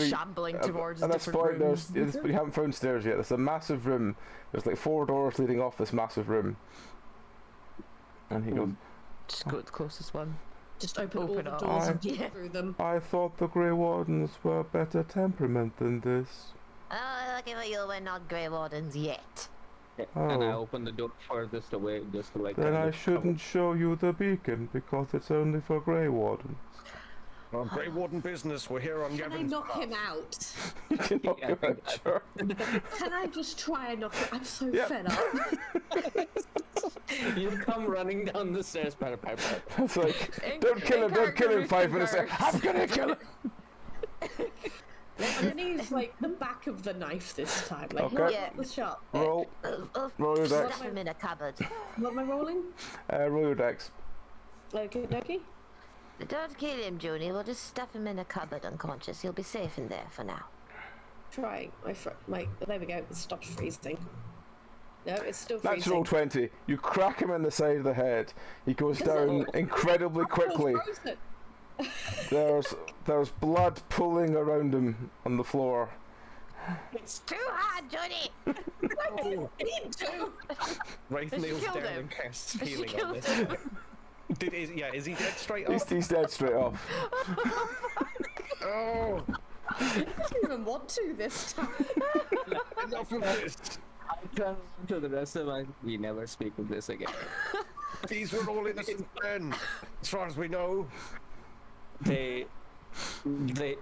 Shambling towards At this point, rooms. you haven't found stairs yet. There's a massive room. There's like 4 doors leading off this massive room. And he goes, Just go to the closest one. Just open all Open the up. doors and peek through them. I thought the Grey Wardens were better temperament than this. Oh, lucky for you, we're not Grey Wardens yet. and I Oh. opened the door furthest away just to like. Then kind I of shouldn't show you the beacon because it's only for Grey Wardens. Well, Grey Warden business, we're here on Can I Gavin's knock behalf. him out? You can knock Yeah, him I out, think sure. Can I just try and knock him? I'm so Yep. fed up. You come running down the stairs, pat. It's like, don't kill him, 5 minutes later. I'm gonna kill him! I'm gonna use like the back of the knife this time, like Okay. not Yeah. the sharp. Roll. Roll your dex. Stuff him in a cupboard. What am I rolling? Roll your dex. Okay, dokie. Don't kill him, Junie. We'll just stuff him in a cupboard unconscious. He'll be safe in there for now. Trying. There we go. It stopped freezing. No, it's still freezing. Natural 20. You crack him in the side of the head. He goes down incredibly quickly. Oh, frozen. There's blood pooling around him on the floor. It's too hard, Junie! I didn't mean to. Wraith She kneels killed down him. and casts She healing on killed this. him. Is he dead straight off? He's dead straight off. Oh, I didn't even want to this time. enough of this. I turn to the rest of my. We never speak of this again. These were all innocent men, as far as we know. They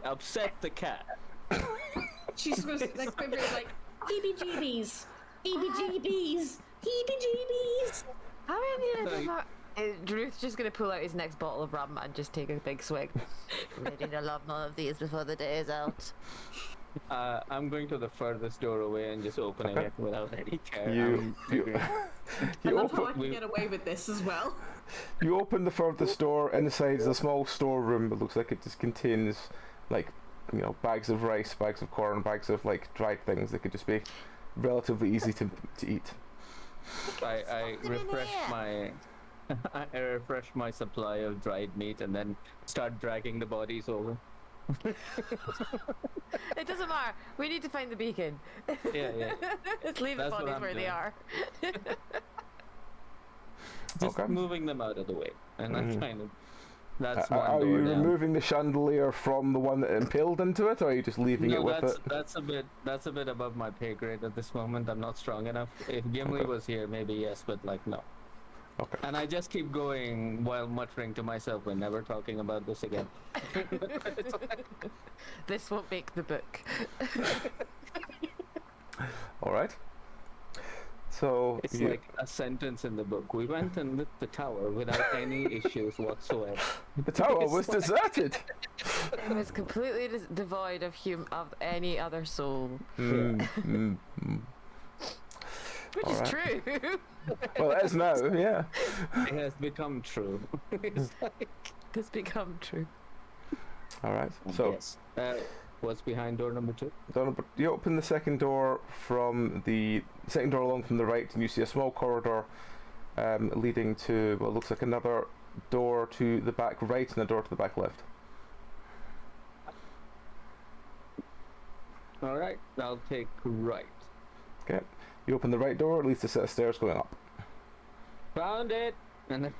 upset the cat. She's supposed to like, EBGBs, EBGBs, EBGBs. How many of them are... Ruth's just gonna pull out his next bottle of rum and just take a big swig. Ready to love more of these before the day is out. I'm going to the furthest door away and just opening it without any care. You I love how I open can get away with this as well. you open the furthest door. Inside is a small storeroom. It looks like it just contains like bags of rice, bags of corn, bags of like dried things that could just be relatively easy to eat. I refresh my. I refresh my supply of dried meat and then start dragging the bodies over. It doesn't matter. We need to find the beacon. Yeah. Just leave the That's what bodies I'm where they doing. are. Just Okay. moving them out of the way, and that's kind of. That's one Are door you down. removing the chandelier from the one that impaled into it, or are you just leaving it No, with that's it? that's a bit above my pay grade at this moment. I'm not strong enough. If Gimli was here, maybe yes, but like no. Okay. And I just keep going while muttering to myself, "We're never talking about this again." This won't make the book. All right. So It's you, like a sentence in the book. We went and lit the tower without any issues whatsoever. the tower was deserted. It was completely devoid of any other soul. Which All is right. true. Well, it is now, yeah. It has become true. It's like, It's become true. All right. So yes. What's behind door number 2? you open the second door from the second door along from the right, and you see a small corridor leading to what looks like another door to the back right and a door to the back left. All right, I'll take right. Okay. You open the right door, it leads to a set of stairs going up. Found it, and then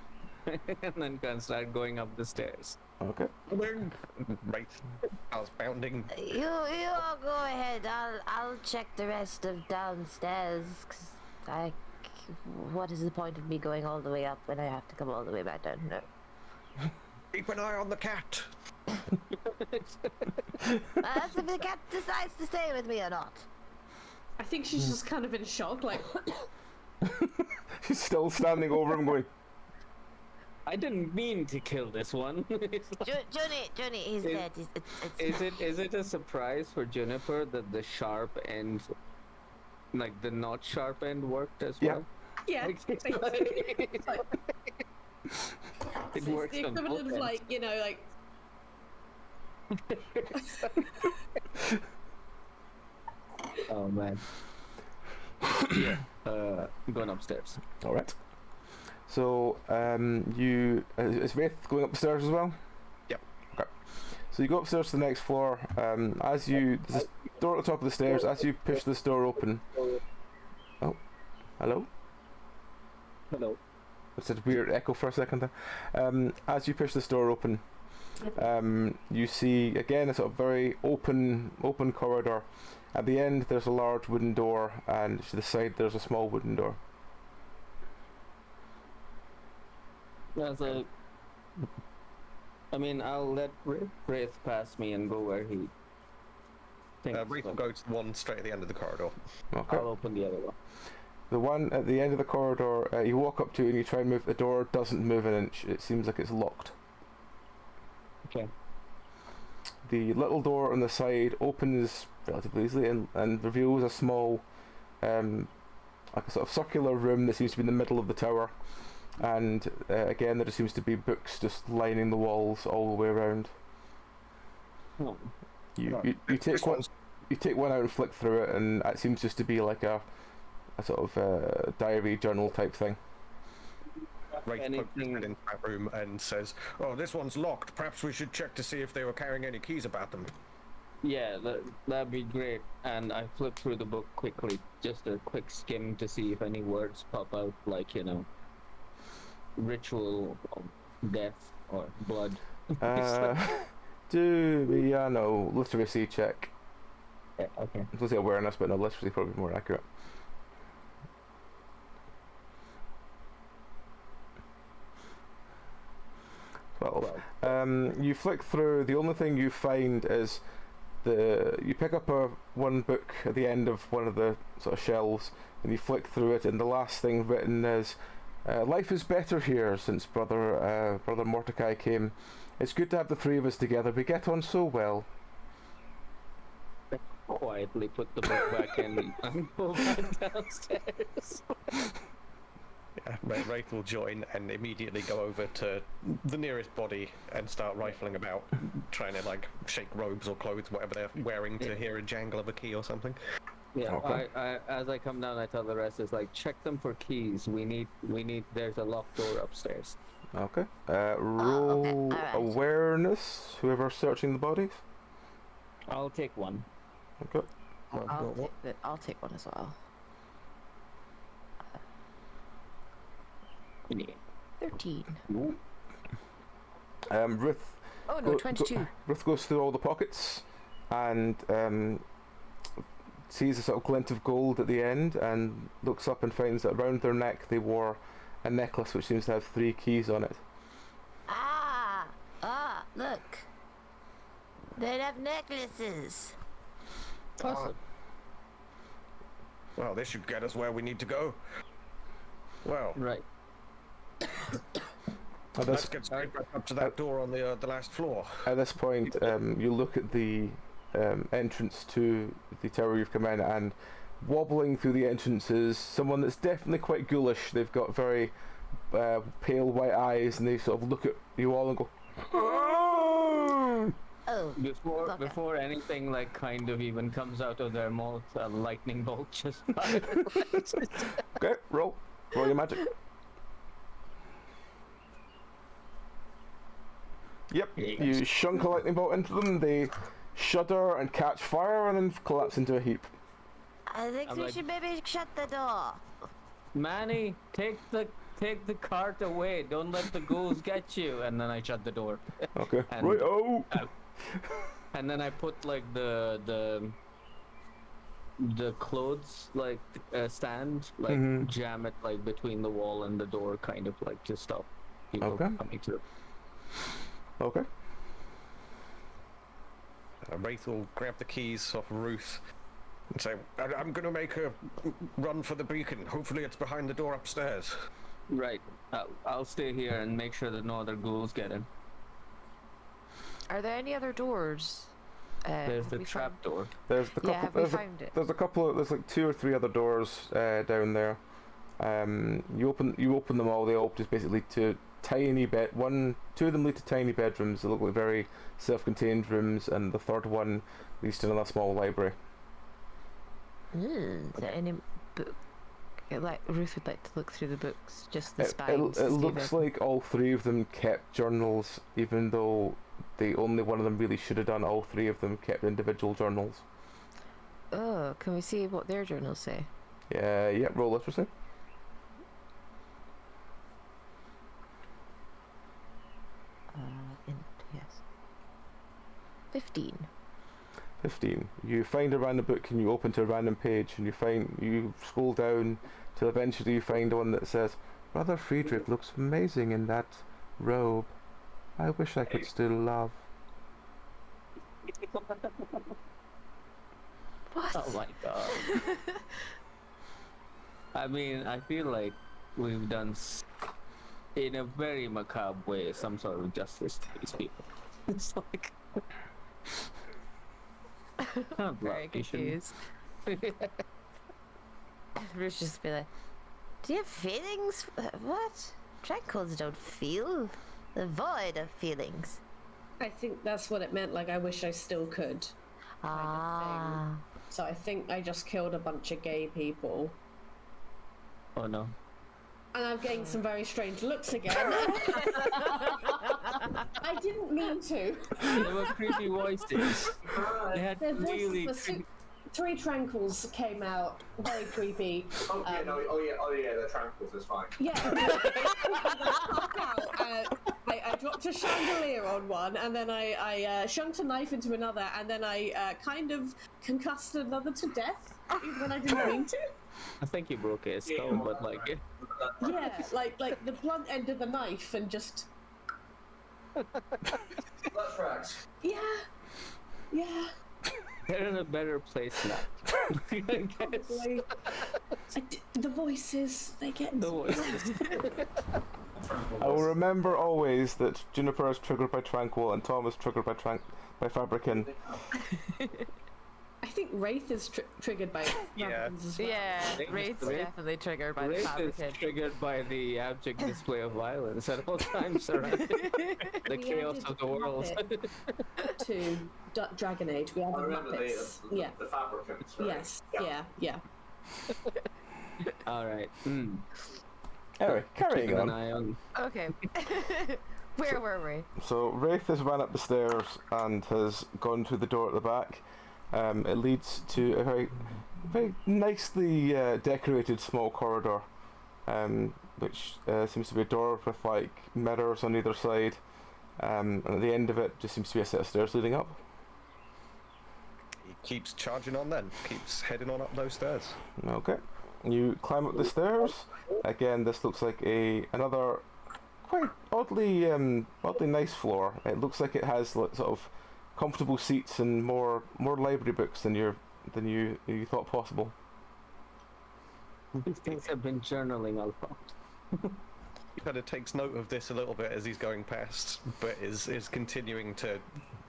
and then can start going up the stairs. Okay. Right. I was bounding. You all go ahead. I'll check the rest of downstairs. Cause what is the point of me going all the way up when I have to come all the way back down? No. Keep an eye on the cat. That's if the cat decides to stay with me or not. I think she's just kind of in shock, like. She's still standing over him going, I didn't mean to kill this one. It's like- Johnny, he's Is- dead. is it a surprise for Juniper that the sharp end, like the not sharp end, worked as Yeah. well? Yeah. It's It's like- it it's works the on both equivalent of ends. like, you know, like. Oh man. Yeah. I'm going upstairs. all right. So is Wraith going upstairs as well? Yep. Okay. So you go upstairs to the next floor. There's a door at the top of the stairs. As you push this door open. Oh, hello. Hello. It's a weird echo for a second there. As you push this door open, you see again a sort of very open corridor. At the end there's a large wooden door, and to the side there's a small wooden door. I mean, I'll let Wraith pass me and go where he thinks. Wraith will go to the one straight at the end of the corridor. Okay. I'll open the other one. The one at the end of the corridor, you walk up to and you try and move. The door doesn't move an inch. It seems like it's locked. Okay. The little door on the side opens relatively easily and reveals a small, like a sort of circular room that seems to be in the middle of the tower. And again, there seems to be books just lining the walls all the way around. Oh. You take one. You take one out and flick through it, and it seems just to be like a sort of diary journal type thing. Wraith pokes his Anything- head into that room and says, "Oh, this one's locked. Perhaps we should check to see if they were carrying any keys about them." Yeah, that'd be great. And I flip through the book quickly, just a quick skim to see if any words pop out, like, you know, ritual of death or blood. Do me no literacy check. Yeah, okay. I was going to say awareness, but no, literacy probably more accurate. Well, you flick through. The only thing you find is you pick up one book at the end of one of the sort of shelves, and you flick through it, and the last thing written is, "Life is better here since brother Mordecai came. It's good to have the three of us together. We get on so well." Quietly put the book back in and go back downstairs. Yeah, Wraith will join and immediately go over to the nearest body and start rifling about, trying to like shake robes or clothes, whatever they're wearing, to hear a jangle of a key or something. Yeah, Okay. I as I come down, I tell the rest, is like, check them for keys. We need, there's a locked door upstairs. Okay. Roll okay, alright. awareness. Whoever's searching the bodies. I'll take one. Okay. I'll take one as well. Yeah. 13. Ruth. Oh no, 22. Ruth goes through all the pockets and sees a sort of glint of gold at the end, and looks up and finds that around their neck they wore a necklace which seems to have 3 keys on it. Look. They have necklaces. Awesome. Well, this should get us where we need to go. Well, Right. let's get straight back up to that door on the last floor. At this point, you look at the entrance to the tower you've come in, and wobbling through the entrance is someone that's definitely quite ghoulish. They've got very pale white eyes, and they sort of look at you all and go, "Ah!" Oh, Before anything like kind of even comes out of their mouth, a lightning bolt just fires. Okay, roll your magic. Yep, you shunk a lightning bolt into them. They shudder and catch fire, and then collapse into a heap. I think we should maybe shut the door. Manny, take the cart away. Don't let the ghouls get you. And then I shut the door. Okay. And- Right. Oh. And then I put like the clothes like stand, like jam it like between the wall and the door, kind of like to stop people Okay. coming through. Okay. Wraith will grab the keys off Ruth and say, I'm going to make a run for the beacon. Hopefully it's behind the door upstairs. Right. I'll stay here and make sure that no other ghouls get in. Are there any other doors? There's have the we trap found- door. There's the couple. Yeah, have we there's, found it? there's a couple. There's like 2 or 3 other doors down there. You open them all. They all just basically to tiny bed. 2 of them lead to tiny bedrooms. They look like very self-contained rooms, and the third one leads to another small library. Is there any book? Like Ruth would like to look through the books, just the It spines. looks like all 3 of them kept journals, even though the only one of them really should have done. All 3 of them kept individual journals. Oh, can we see what their journals say? Yeah. Roll literacy. Yes. 15. 15. You find a random book and you open to a random page, and you scroll down till eventually you find one that says, Brother Friedrich looks amazing in that robe. I wish I could still love. What? Oh my god. I mean, I feel like we've done, in a very macabre way, some sort of justice to these people. It's like... I'm very confused. Ruth just be like, do you have feelings? What? Tranquils don't feel. The void of feelings. I think that's what it meant, like, I wish I still could. Ah. So I think I just killed a bunch of gay people. Oh no. And I'm getting some very strange looks again. I didn't mean to. They were creepy voices. They had Their voices really were creepy... 3 tranquils came out, very creepy. Oh yeah, the tranquils is fine. Yeah. I dropped a chandelier on one, and then I shunked a knife into another, and then I kind of concussed another to death, even when I didn't mean to. I think you broke his skull, but like... Yeah, like the blunt end of the knife, and just... That tracks. Yeah. They're in a better place now. I guess. Probably. The voices, they get... The voices. I will remember always that Juniper is triggered by Tranquil and Tom is triggered by Fabricant. I think Wraith is triggered by Yeah. weapons as well. Yeah, Wraith's Wraith- definitely triggered by the Rape is fabricant. triggered by the abject display of violence at all times around the chaos added of the world. Muppet to Dragon Age, we had I the remember Muppets. Yeah. the fabricants, right? Yes. Yeah. Alright. Anyway, carrying Keeping an on. eye on. Okay. Where were we? So Wraith has ran up the stairs and has gone through the door at the back. It leads to a very nicely decorated small corridor, which seems to be a door with like mirrors on either side, and at the end of it just seems to be a set of stairs leading up. He keeps charging on then, keeps heading on up those stairs. Okay, you climb up the stairs. Again, this looks like another quite oddly nice floor. It looks like it has sort of comfortable seats and more library books than you thought possible. These things have been journaling all along. He kind of takes note of this a little bit as he's going past, but is continuing to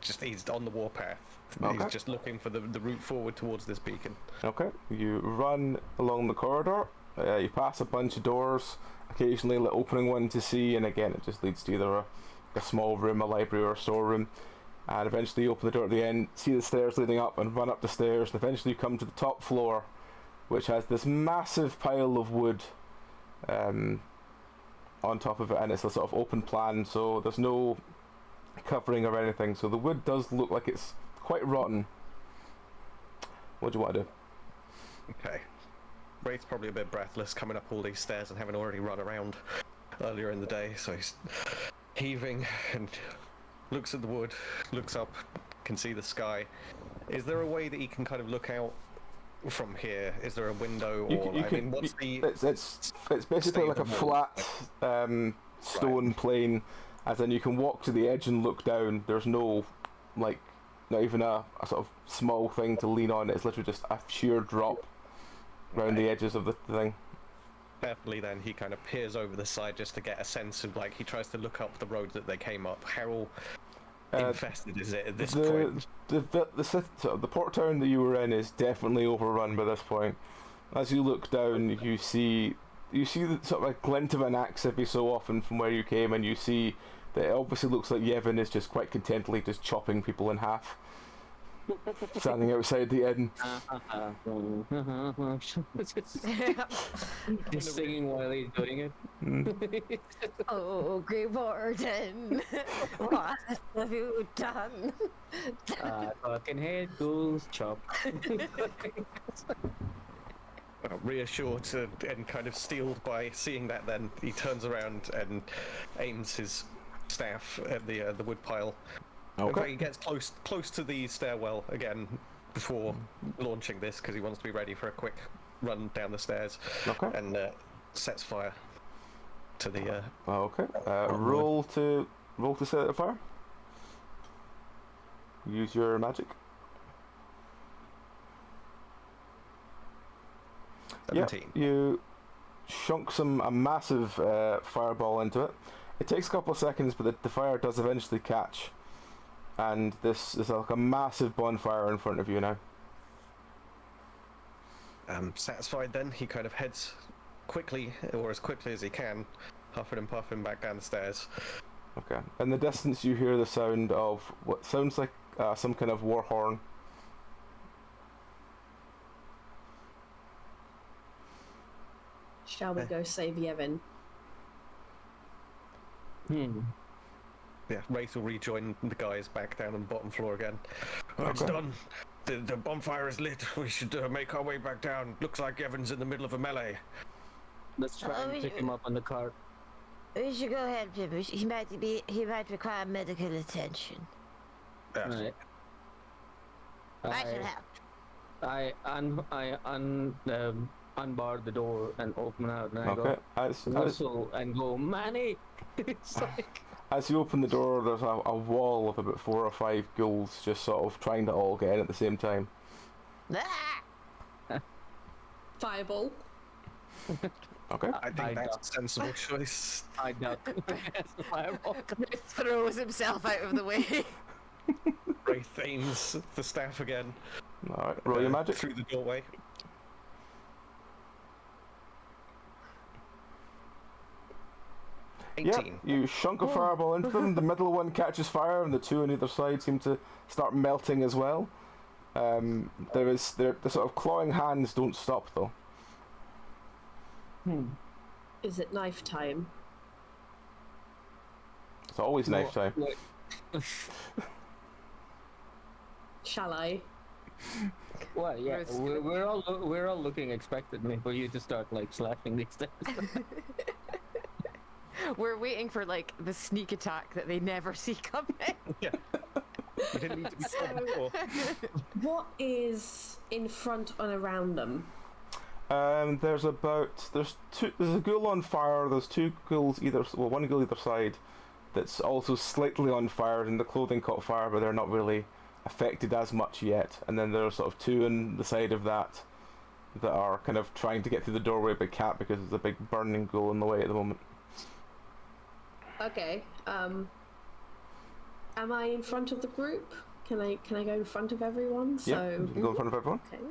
he's on the warpath. Okay. He's just looking for the route forward towards this beacon. Okay, you run along the corridor, you pass a bunch of doors, occasionally opening one to see, and again it just leads to either a small room, a library, or a storeroom, and eventually you open the door at the end, see the stairs leading up, and run up the stairs, and eventually you come to the top floor, which has this massive pile of wood on top of it, and it's a sort of open plan, so there's no covering or anything, so the wood does look like it's quite rotten. What do you want to do? Okay. Wraith's probably a bit breathless coming up all these stairs and having already run around earlier in the day, so he's heaving and looks at the wood, looks up, can see the sky. Is there a way that he can kind of look out from here? Is there a window, or what's the? It's basically like a flat stone plane, as in you can walk to the edge and look down. There's no not even a sort of small thing to lean on. It's literally just a sheer drop around the edges of the thing. Carefully, then he kind of peers over the side just to get a sense of he tries to look up the road that they came up. How infested is it at this point? The port town that you were in is definitely overrun by this point. As you look down, you see the sort of a glint of an axe every so often from where you came, and you see that it obviously looks like Yevon is just quite contentedly just chopping people in half, standing outside the inn. Just singing while he's doing it. Oh, Grey Warden, what have you done? Fucking head goes chop. Reassured and kind of steeled by seeing that, then he turns around and aims his staff at the wood pile. In fact, Okay. he gets close to the stairwell again before launching this, because he wants to be ready for a quick run down the stairs. Okay. And sets fire to the. Okay. Roll to set it afire. Use your magic. 17. Yep, you shunk a massive fireball into it. It takes a couple of seconds, but the fire does eventually catch. And this is like a massive bonfire in front of you now. Satisfied, then he kind of heads quickly, or as quickly as he can, huffing and puffing back down the stairs. Okay. In the distance, you hear the sound of what sounds like some kind of war horn. Shall we go save Yevon? Yeah, Wraith will rejoin the guys back down on the bottom floor again. Oh, it's Okay. done. The bonfire is lit. We should make our way back down. Looks like Evan's in the middle of a melee. Let's try and pick him up on the cart. We should go help him. He might require medical attention. Right. I should help. I unbar the door and open out, and I Okay. go whistle and go, Manny. It's like As you open the door, there's a wall of about 4 or 5 ghouls just sort of trying to all get in at the same time. Ah! Fireball. Okay. I think I that's duck. a sensible choice. I duck against the fireball. Throws himself out of the way. Wraith aims the staff again. Alright, roll your magic. Through the doorway. Yeah, 18. you shunk a fireball into them. The middle one catches fire, and the two on either side seem to start melting as well. The sort of clawing hands don't stop though. Is it knife time? It's always knife time. Shall I? Well, yeah, It's- we're all looking expectantly for you to start like slashing these things. We're waiting for like the sneak attack that they never see coming. Yeah. You didn't need to be told before. What is in front and around them? There's a ghoul on fire. There's 2 ghouls one ghoul either side. That's also slightly on fire, and the clothing caught fire, but they're not really affected as much yet. And then there's sort of 2 on the side of that are kind of trying to get through the doorway but can't because there's a big burning ghoul in the way at the moment. Okay. am I in front of the group? Can I go in front of everyone? Yeah, you can go in front of everyone. Okay.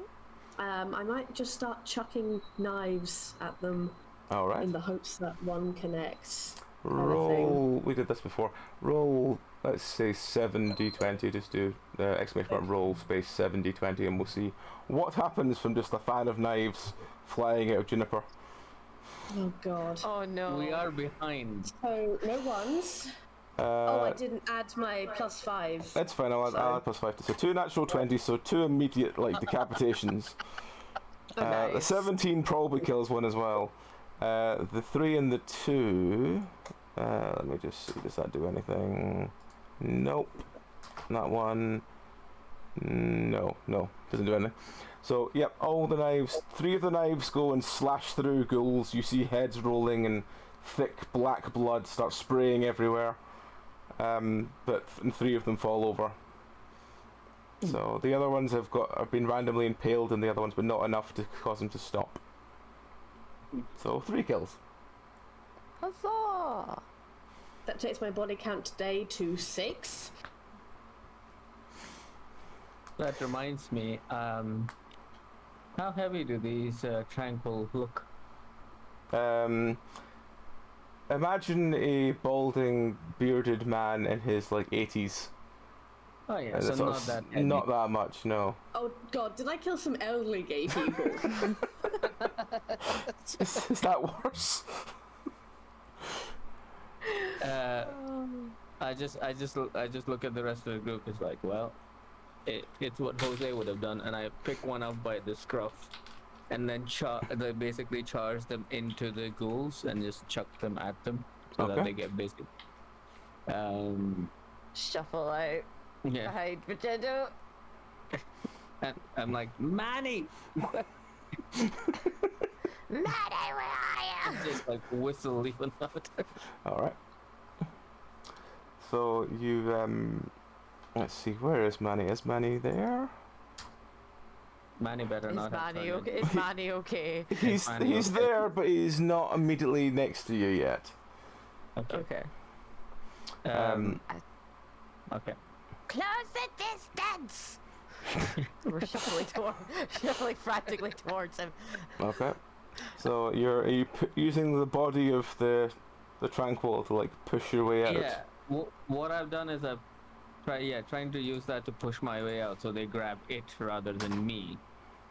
I might just start chucking knives at them All right. in the hopes that one connects. kind of Roll. We did this before. Roll. Let's say 7d20. Just do the exclamation mark roll space 7d20, and we'll see what happens from just a fan of knives flying out of Juniper. Oh god. Oh no. We are behind. So no ones. I didn't add my +5. That's fine. I'll add +5. So 2 natural 20s. So 2 immediate decapitations. Oh, nice. The 17 probably kills one as well. The 3 and the 2. Let me just see. Does that do anything? Nope. Not one. No. Doesn't do anything. So, yep, all the knives. 3 of the knives go and slash through ghouls. You see heads rolling and thick black blood start spraying everywhere. But 3 of them fall over. So the other ones have been randomly impaled in the other ones, but not enough to cause them to stop. So 3 kills. Huzzah! That takes my body count today to 6. That reminds me, how heavy do these tranquil look? Imagine a balding, bearded man in his 80s. Oh yeah, And so it's not that heavy. Not that much, no. Oh god, did I kill some elderly gay people? Is that worse? I just look at the rest of the group. It's like, well, it's what Jose would have done, and I pick one up by the scruff, and then they basically charge them into the ghouls and just chuck them at them so that they get busy. Shuffle out. Yeah, Hide, Vegendo. and I'm like, Manny, Manny, where are you? just like whistle even louder. Alright. So you, let's see, where is Manny? Is Manny there? Manny better Is not have Manny turned okay? in. Is Manny okay? He's Manny okay? there, but he's not immediately next to you yet. Okay. Okay. Close the distance! We're shuffling frantically towards him. Okay. So are you using the body of the tranquil to push your way out? Yeah. What I've done is trying to use that to push my way out, so they grab it rather than me,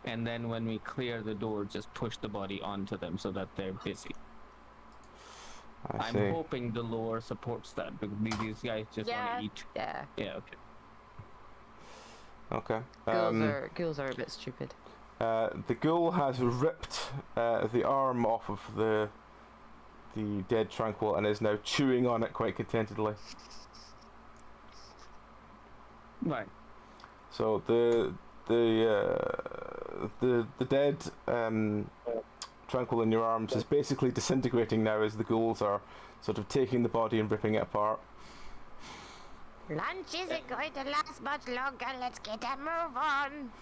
and then when we clear the door, just push the body onto them so that they're busy. I'm see. hoping the lore supports that, because these guys just want to eat. Yeah. Yeah. Okay. Okay. Ghouls are a bit stupid. The ghoul has ripped the arm off of the dead tranquil and is now chewing on it quite contentedly. Right. So the dead tranquil in your arms is basically disintegrating now as the ghouls are sort of taking the body and ripping it apart. Lunch isn't going to last much longer. Let's get a move on.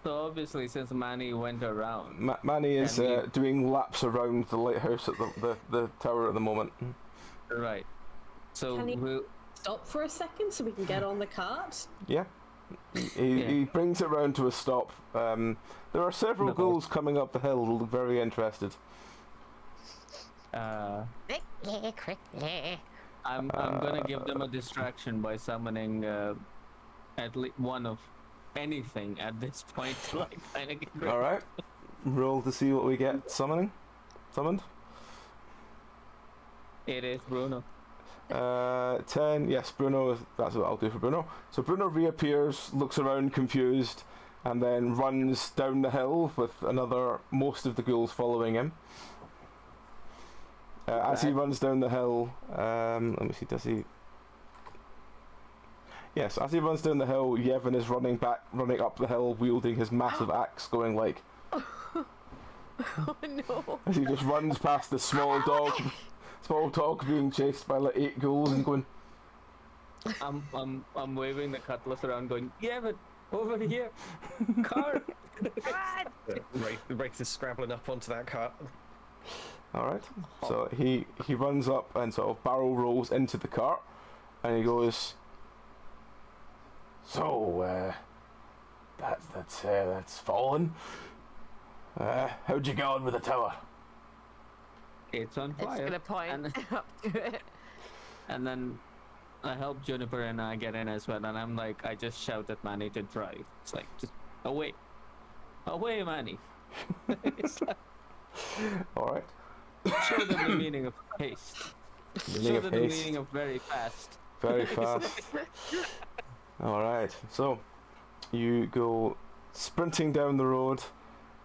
So obviously, since Manny went around, Manny is doing laps around the lighthouse at the tower at the moment. right. So Can he- we'll. Stop for a second so we can get on the cart. Yeah. He brings it round to a stop. There are several ghouls coming up the hill who look very interested. Quickly. I'm gonna give them a distraction by summoning at least one of anything at this point. Kind of get rid. Alright. Roll to see what we get summoned. It is Bruno. 10. Yes, Bruno. That's what I'll do for Bruno. So Bruno reappears, looks around confused, and then runs down the hill with most of the ghouls following him. As he runs down the hill, let me see, does he? Yes, as he runs down the hill, Yevon is running up the hill, wielding his massive axe, going like. Oh no! As he just runs past the small dog being chased by 8 ghouls and going. I'm waving the cutlass around, going, yeah, but over here, car. Wraith is scrabbling up onto that cart. Alright, so he runs up and sort of barrel rolls into the cart. and he goes, "So, that's fallen. How'd you get on with the tower?" It's on It's fire. gonna point And, up to it. and then I help Juniper and I get in as well, and I'm like, I just shout at Manny to drive. It's like, just away, Manny. It's like, All right. show them the meaning of haste. Meaning Show of them the haste. meaning of very fast. Very fast. All right. So you go sprinting down the road.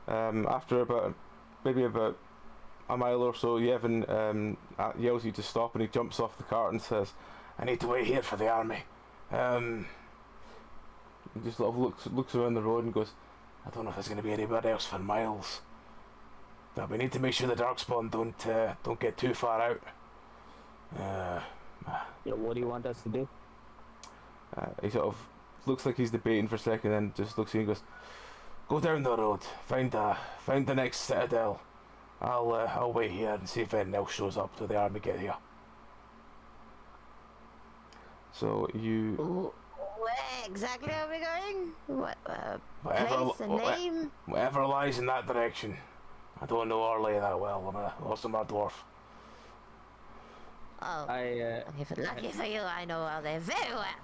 After maybe about a mile or so, Yevon yells you to stop, and he jumps off the cart and says, "I need to wait here for the army." He just sort of looks around the road and goes, "I don't know if there's going to be anybody else for miles, but we need to make sure the darkspawn don't get too far out." Yeah, what do you want us to do? He sort of looks like he's debating for a second, then just looks at you and goes, "Go down the road, find the next citadel. I'll wait here and see if anything else shows up till the army get here." So you, Ooh, where exactly are we going? What whatever, place, a name? whatever lies in that direction. I don't know Orley that well. I'm a dwarf. Oh, I lucky for you, I know all they very well.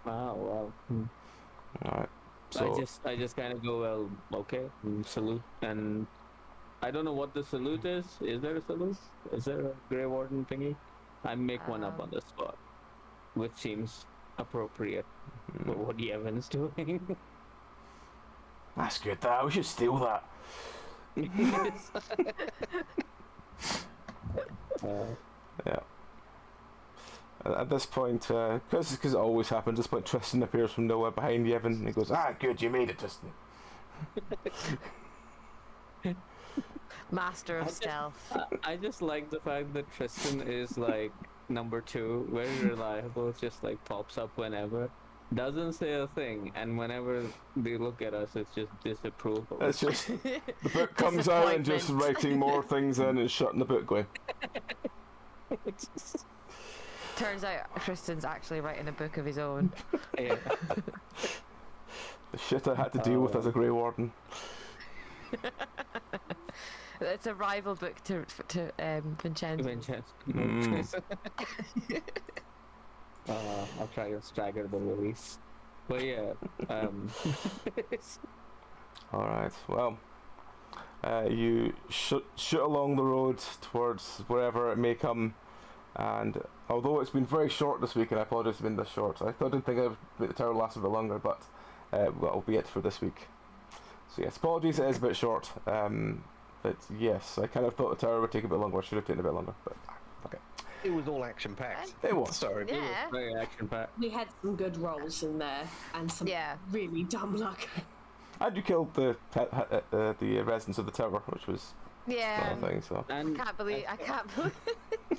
Oh well. All right. So I just kind of go, well, okay, salute, and I don't know what the salute is. Is there a salute? Is there a Grey Warden thingy? I make one up on the spot, which seems appropriate for what Yevon's doing. that's good. That we should steal that. Yeah. At this point, because it always happens, at this point Tristan appears from nowhere behind Yevon, and he goes, "Ah, good, you made it, Tristan." Master of stealth. I just like the fact that Tristan is like number 2, very reliable, just like pops up whenever, doesn't say a thing, and whenever they look at us, it's just disapproval. It's just the book comes out and just writing more things in and shutting the book, going, It's just- Turns out Tristan's actually writing a book of his own. yeah. "The shit I had to deal with as a Grey Warden." It's a rival book to Vincenzo. Vincenzo. I'll try to stagger the release. But yeah, All right. Well, you shoot along the road towards wherever it may come, and although it's been very short this week, and I apologize it's been this short, I didn't think I'd make the tower last a bit longer, but that'll be it for this week. So yes, apologies, it is a bit short. But yes, I kind of thought the tower would take a bit longer. I should have taken a bit longer, but okay. It was all action packed. It was. Sorry. Yeah. very action packed. We had some good rolls in there and some Yeah. really dumb luck. And you killed the residents of the tower, which was Yeah. another thing. So And I can't believe.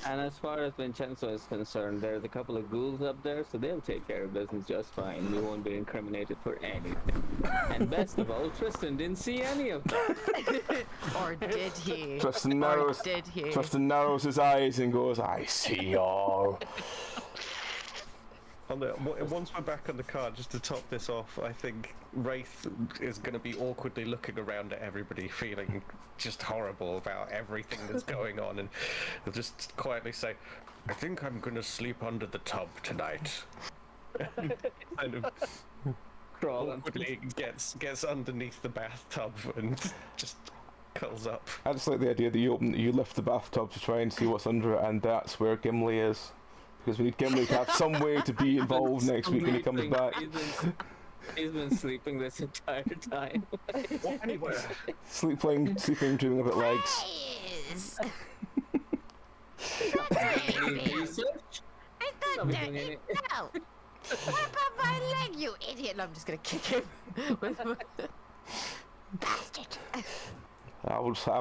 and as far as Vincenzo is concerned, there's a couple of ghouls up there, so they'll take care of business just fine. We won't be incriminated for anything. And best of all, Tristan didn't see any of that. Or did he? Tristan Or narrows did he? his eyes and goes, "I see all." Once we're back on the card, just to top this off, I think Wraith is going to be awkwardly looking around at everybody, feeling just horrible about everything that's going on, and he'll just quietly say, "I think I'm going to sleep under the tub tonight." Kind of Crawl awkwardly gets underneath the bathtub and just curls up. I just like the idea that you lift the bathtub to try and see what's under it, and that's where Gimli is. Because we need Gimli to have some way to be involved next week when he comes back. He's been sleeping this entire time. Anywhere. Sleeping, dreaming about legs. Please. Any research? I Not thought doing there any- is no. What about my leg, you idiot? No, I'm just gonna kick him. Bastard.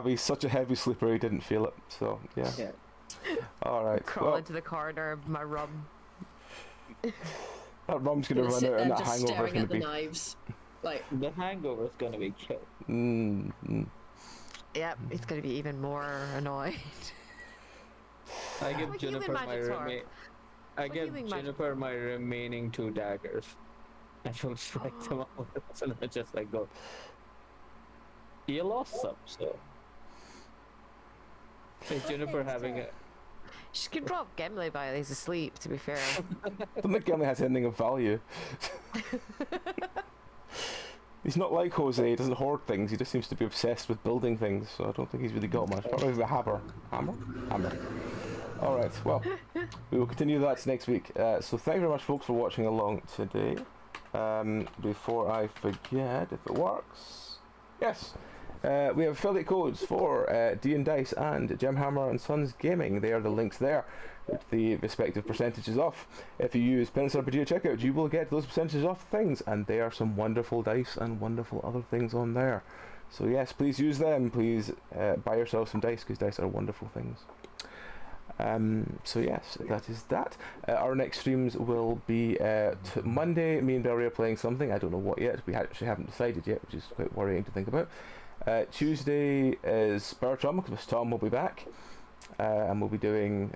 He's such a heavy sleeper he didn't feel it. So yeah. Yeah. All right. Crawl Well, into the corner of my rum. that rum's gonna run Sit out, there and that just hangover is staring gonna at the be. knives. Like, The hangover is gonna be killed. Mm. Yep, it's gonna be even more annoyed. I give My healing Juniper my magic's hard. I My give healing magic. Juniper my remaining 2 daggers. I will strike them out with this and I just like go. You lost some, so. Is Juniper having a? She could drop Gimli while he's asleep, to be fair. I don't think Gimli has anything of value. He's not like Jose, he doesn't hoard things, he just seems to be obsessed with building things, so I don't think he's really got much. Probably the hammer. Hammer. Alright, well, we will continue that next week. So thank you very much, folks, for watching along today. Before I forget, if it works... Yes! We have affiliate codes for D and Dice and Jim Hammer and Sons Gaming. They are the links there with the respective percentages off. If you use Penance RPG at checkout, you will get those percentages off things, and there are some wonderful dice and wonderful other things on there. So yes, please use them. Please buy yourself some dice, because dice are wonderful things. So yes, that is that. Our next streams will be Monday. Me and Belry are playing something. I don't know what yet. We actually haven't decided yet, which is quite worrying to think about. Tuesday is Spirit Trauma, because Tom will be back, and we'll be doing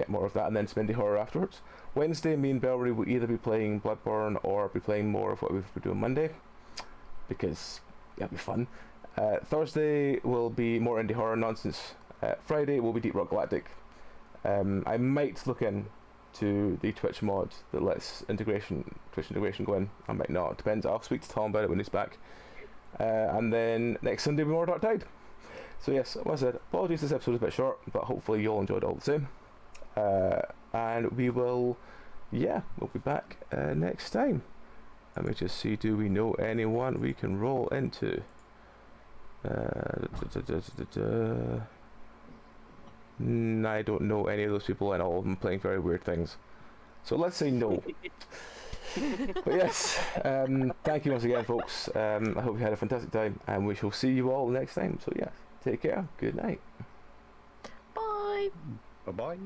more of that, and then some indie horror afterwards. Wednesday, me and Belry will either be playing Bloodborne or be playing more of what we've been doing Monday, because it'll be fun. Thursday will be more indie horror nonsense. Friday will be Deep Rock Galactic. I might look in to the Twitch mod that lets Twitch integration go in. I might not. Depends. I'll speak to Tom about it when he's back. And then next Sunday will be more Dark Tide. So yes, like I said, apologies this episode is a bit short, but hopefully you'll enjoy it all the same. And we will, we'll be back next time. Let me just see, do we know anyone we can roll into? I don't know any of those people, and all of them playing very weird things. So let's say no. But yes, thank you once again, folks. I hope you had a fantastic time, and we shall see you all next time. So yes, take care. Good night. Bye. Bye bye.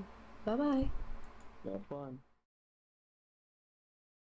Bye bye. Have fun.